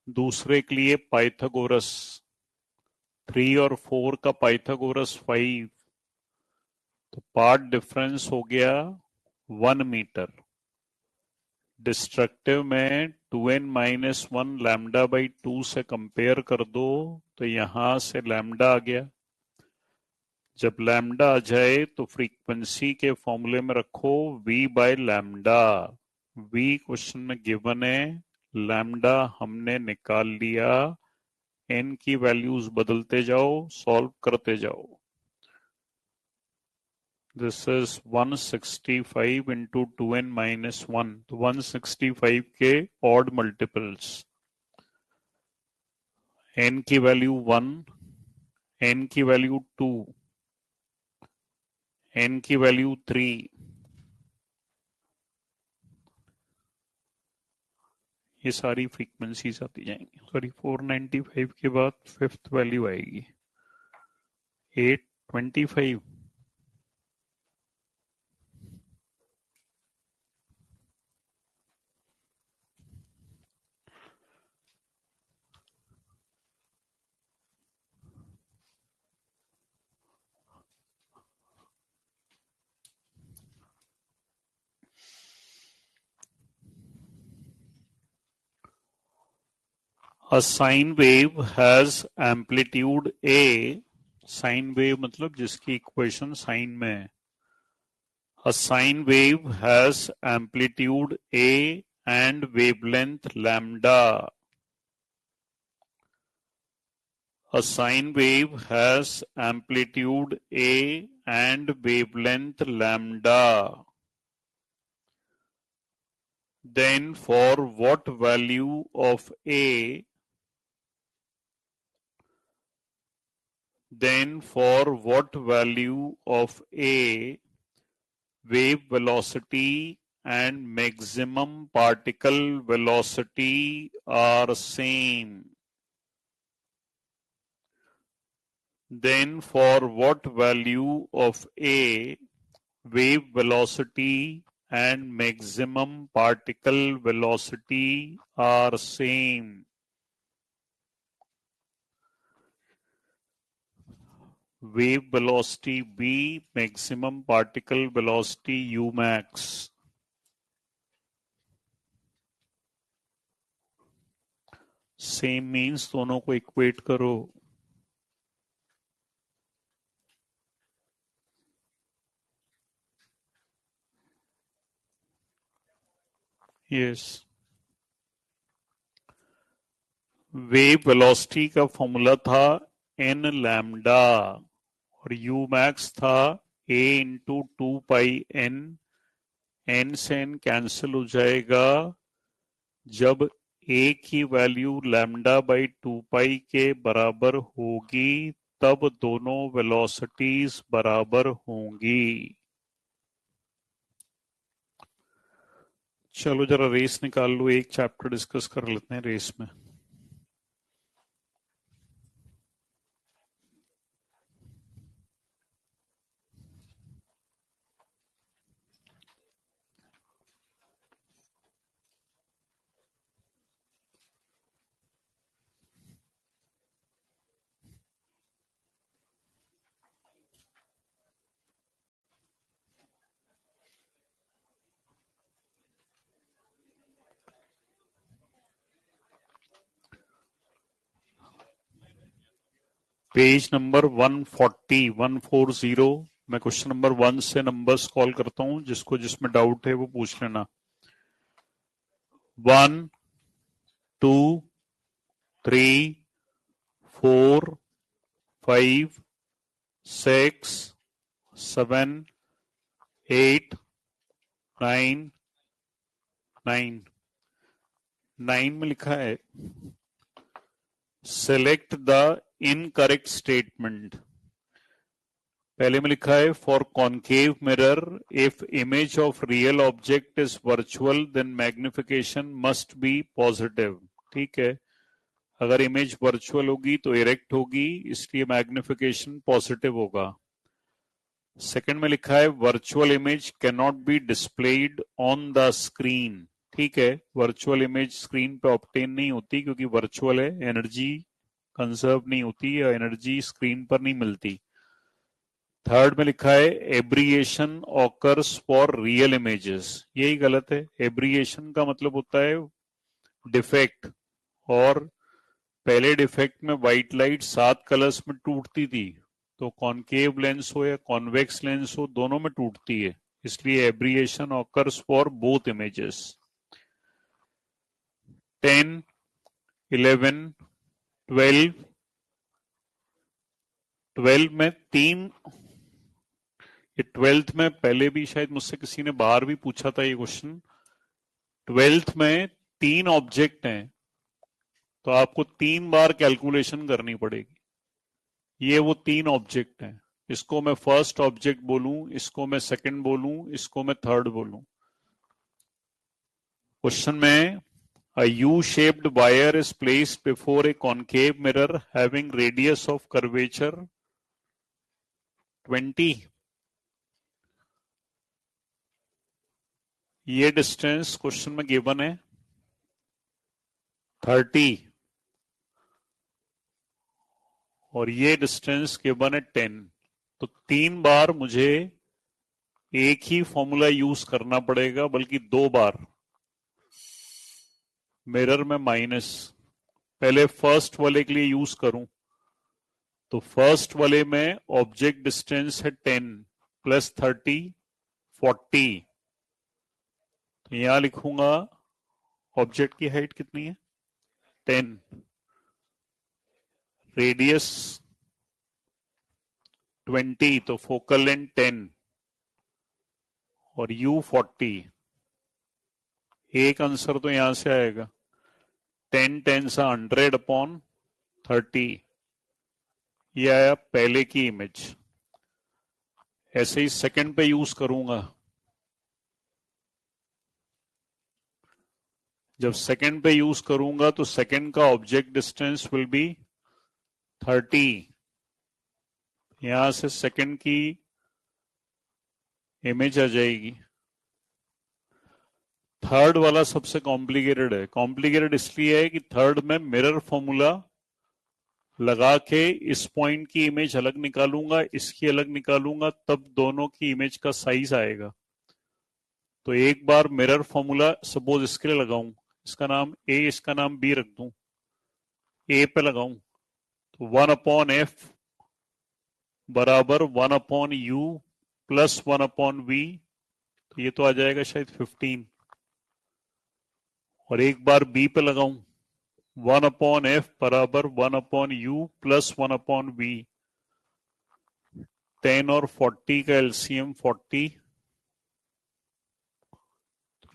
दूसरे के लिए पाइथागोरस 3 और 4 का पाइथागोरस 5, तो पाथ डिफरेंस हो गया 1 मीटर। डिस्ट्रक्टिव में 2n-1 लैम्डा बाई 2 से कंपेयर कर दो, तो यहां से लैम्डा आ गया। जब लैम्डा आ जाए तो फ्रीक्वेंसी के फॉर्मूले में रखो v by lambda. v question में गिवन है, लैम्डा हमने निकाल लिया। n की वैल्यूज बदलते जाओ, सॉल्व करते जाओ। दिस इज 165 इंटू 2n-1, तो 165 के ऑड मल्टीपल्स। n की वैल्यू 1, n की वैल्यू 2, n की वैल्यू 3, ये सारी फ्रीक्वेंसीज आती जाएंगी। सॉरी, 495 के बाद फिफ्थ वैल्यू आएगी 825। A sine wave has amplitude A, sine wave मतलब जिसकी इक्वेशन साइन में है। A sine wave has amplitude A and wavelength lambda. A sine wave has amplitude A and wavelength lambda. Then for what value of A, then for what value of A, wave velocity and maximum particle velocity are same. Then for what value of A, wave velocity and maximum particle velocity are same. Wave velocity V, maximum particle velocity U max. Same means दोनों को equate करो। Yes, wave velocity का formula था N lambda और you max था ए into 2 पाई N से N cancel हो जाएगा। जब ए की वैल्यू लैम्डा बाई 2 पाई के बराबर होगी तब दोनों वेलोसिटीज बराबर होंगी। चलो जरा रेस निकाल लो, एक चैप्टर डिस्कस कर लेते हैं रेस में। पेज नंबर 140 मैं क्वेश्चन नंबर 1 से नंबर्स कॉल करता हूं, जिसको जिसमें डाउट है वो पूछ लेना। 1 2 3 4 5 6 7 8 9 9 में लिखा है सेलेक्ट द इनकरेक्ट स्टेटमेंट। पहले में लिखा है for concave mirror if image of real object is virtual then magnification must be positive. ठीक है, अगर इमेज वर्चुअल होगी तो इरेक्ट होगी, इसलिए मैग्निफिकेशन पॉजिटिव होगा। सेकंड में लिखा है virtual image can not be displayed on the screen. ठीक है, वर्चुअल इमेज स्क्रीन पे ऑब्टेन नहीं होती क्योंकि वर्चुअल है, एनर्जी कंजर्व नहीं होती या एनर्जी स्क्रीन पर नहीं मिलती। थर्ड में लिखा है एब्रिएशन ऑकर्स फॉर रियल इमेजेस, यही गलत है। एब्रिएशन का मतलब होता है डिफेक्ट, और पहले डिफेक्ट में व्हाइट लाइट 7 कलर्स में टूटती थी, तो कॉनकेव लेंस हो या कॉन्वेक्स लेंस हो दोनों में टूटती है, इसलिए एब्रिएशन ऑकर्स फॉर बोथ इमेजेस। 10 11 12 12 में तीन, ये 12th में पहले भी शायद मुझसे किसी ने बाहर भी पूछा था ये क्वेश्चन। 12th में 3 ऑब्जेक्ट हैं, तो आपको 3 बार कैलकुलेशन करनी पड़ेगी। ये वो 3 ऑब्जेक्ट हैं, इसको मैं फर्स्ट ऑब्जेक्ट बोलूं, इसको मैं सेकंड बोलूं, इसको मैं थर्ड बोलूं। क्वेश्चन में a U-shaped wire is placed before a concave mirror having radius of curvature 20। ये डिस्टेंस क्वेश्चन में गिवन है 30, और ये डिस्टेंस गिवन है 10। तो 3 बार मुझे एक ही फॉर्मूला यूज करना पड़ेगा, बल्कि 2 बार। मिरर में माइनस, पहले फर्स्ट वाले के लिए यूज करूं तो फर्स्ट वाले में ऑब्जेक्ट डिस्टेंस है 10 प्लस 30 40। तो यहां लिखूंगा ऑब्जेक्ट की हाइट कितनी है 10, रेडियस 20, तो फोकल लेंथ 10 और U 40। एक आंसर तो यहां से आएगा 10 10 सा 100 अपॉन 30, ये आया पहले की इमेज। ऐसे ही सेकंड पे यूज करूंगा, जब सेकंड पे यूज करूंगा तो सेकंड का ऑब्जेक्ट डिस्टेंस विल बी 30। यहां से सेकंड की इमेज आ जाएगी। थर्ड वाला सबसे कॉम्प्लिकेटेड है। कॉम्प्लिकेटेड इसलिए है कि थर्ड में मिरर फॉर्मूला लगा के इस पॉइंट की इमेज अलग निकालूंगा, इसकी अलग निकालूंगा, तब दोनों की इमेज का साइज आएगा। तो एक बार मिरर फॉर्मूला सपोज इसके लिए लगाऊं, इसका नाम ए, इसका नाम बी रख दूं, ए पे लगाऊं तो 1/f बराबर 1/u प्लस 1/v, तो ये तो आ जाएगा शायद 15। और एक बार बी पे लगाऊं 1/f बराबर 1/u प्लस 1/v, 10 और 40 का एलसीएम 40,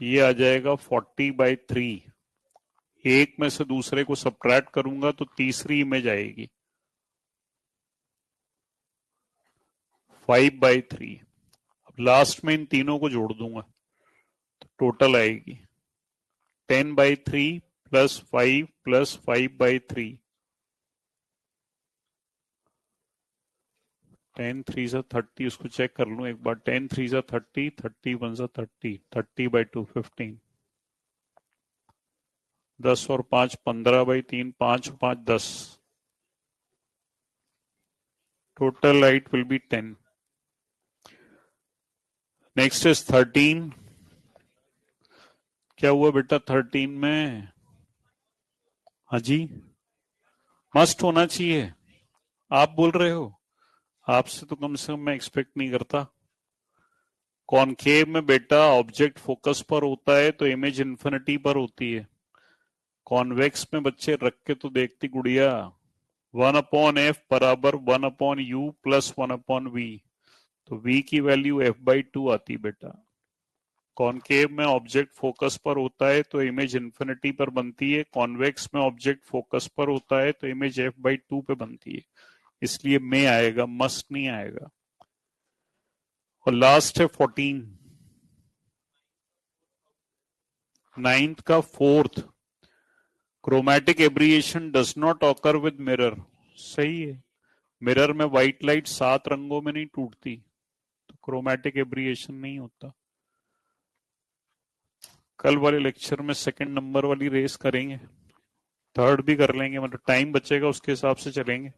ये आ जाएगा 40/3। एक में से दूसरे को सब्ट्रैक्ट करूंगा तो तीसरी इमेज आएगी 5/3। अब लास्ट में इन तीनों को जोड़ दूंगा तो टोटल आएगी 10/3 प्लस 5 प्लस 5/3। 10 3 सा 30, उसको चेक कर लूं एक बार। 10 3 सा 30, 30 1 सा 30, 30/2 15, 10 और 5 15/3, 5 और 5 10, total height will be 10। Next is 13। क्या हुआ बेटा 13 में? हाँ जी, मस्ट होना चाहिए। आप बोल रहे हो, आपसे तो कम से कम मैं एक्सपेक्ट नहीं करता। कॉनकेव में बेटा ऑब्जेक्ट फोकस पर होता है तो इमेज इन्फिनिटी पर होती है। कॉन्वेक्स में बच्चे रख के तो देखती गुड़िया, 1/f बराबर 1/u प्लस 1/v, तो v की वैल्यू f/2 आती बेटा। कॉनकेव में ऑब्जेक्ट फोकस पर होता है तो इमेज इन्फिनिटी पर बनती है, कॉन्वेक्स में ऑब्जेक्ट फोकस पर होता है तो इमेज f/2 पे बनती है, इसलिए में आएगा, मस्ट नहीं आएगा। और लास्ट है 14, नाइन्थ का fourth, chromatic aberration does not occur with mirror. सही है, मिरर में व्हाइट लाइट 7 रंगों में नहीं टूटती, तो क्रोमैटिक एब्रिएशन नहीं होता। कल वाले लेक्चर में सेकंड नंबर वाली रेस करेंगे, थर्ड भी कर लेंगे, मतलब टाइम बचेगा उसके हिसाब से चलेंगे।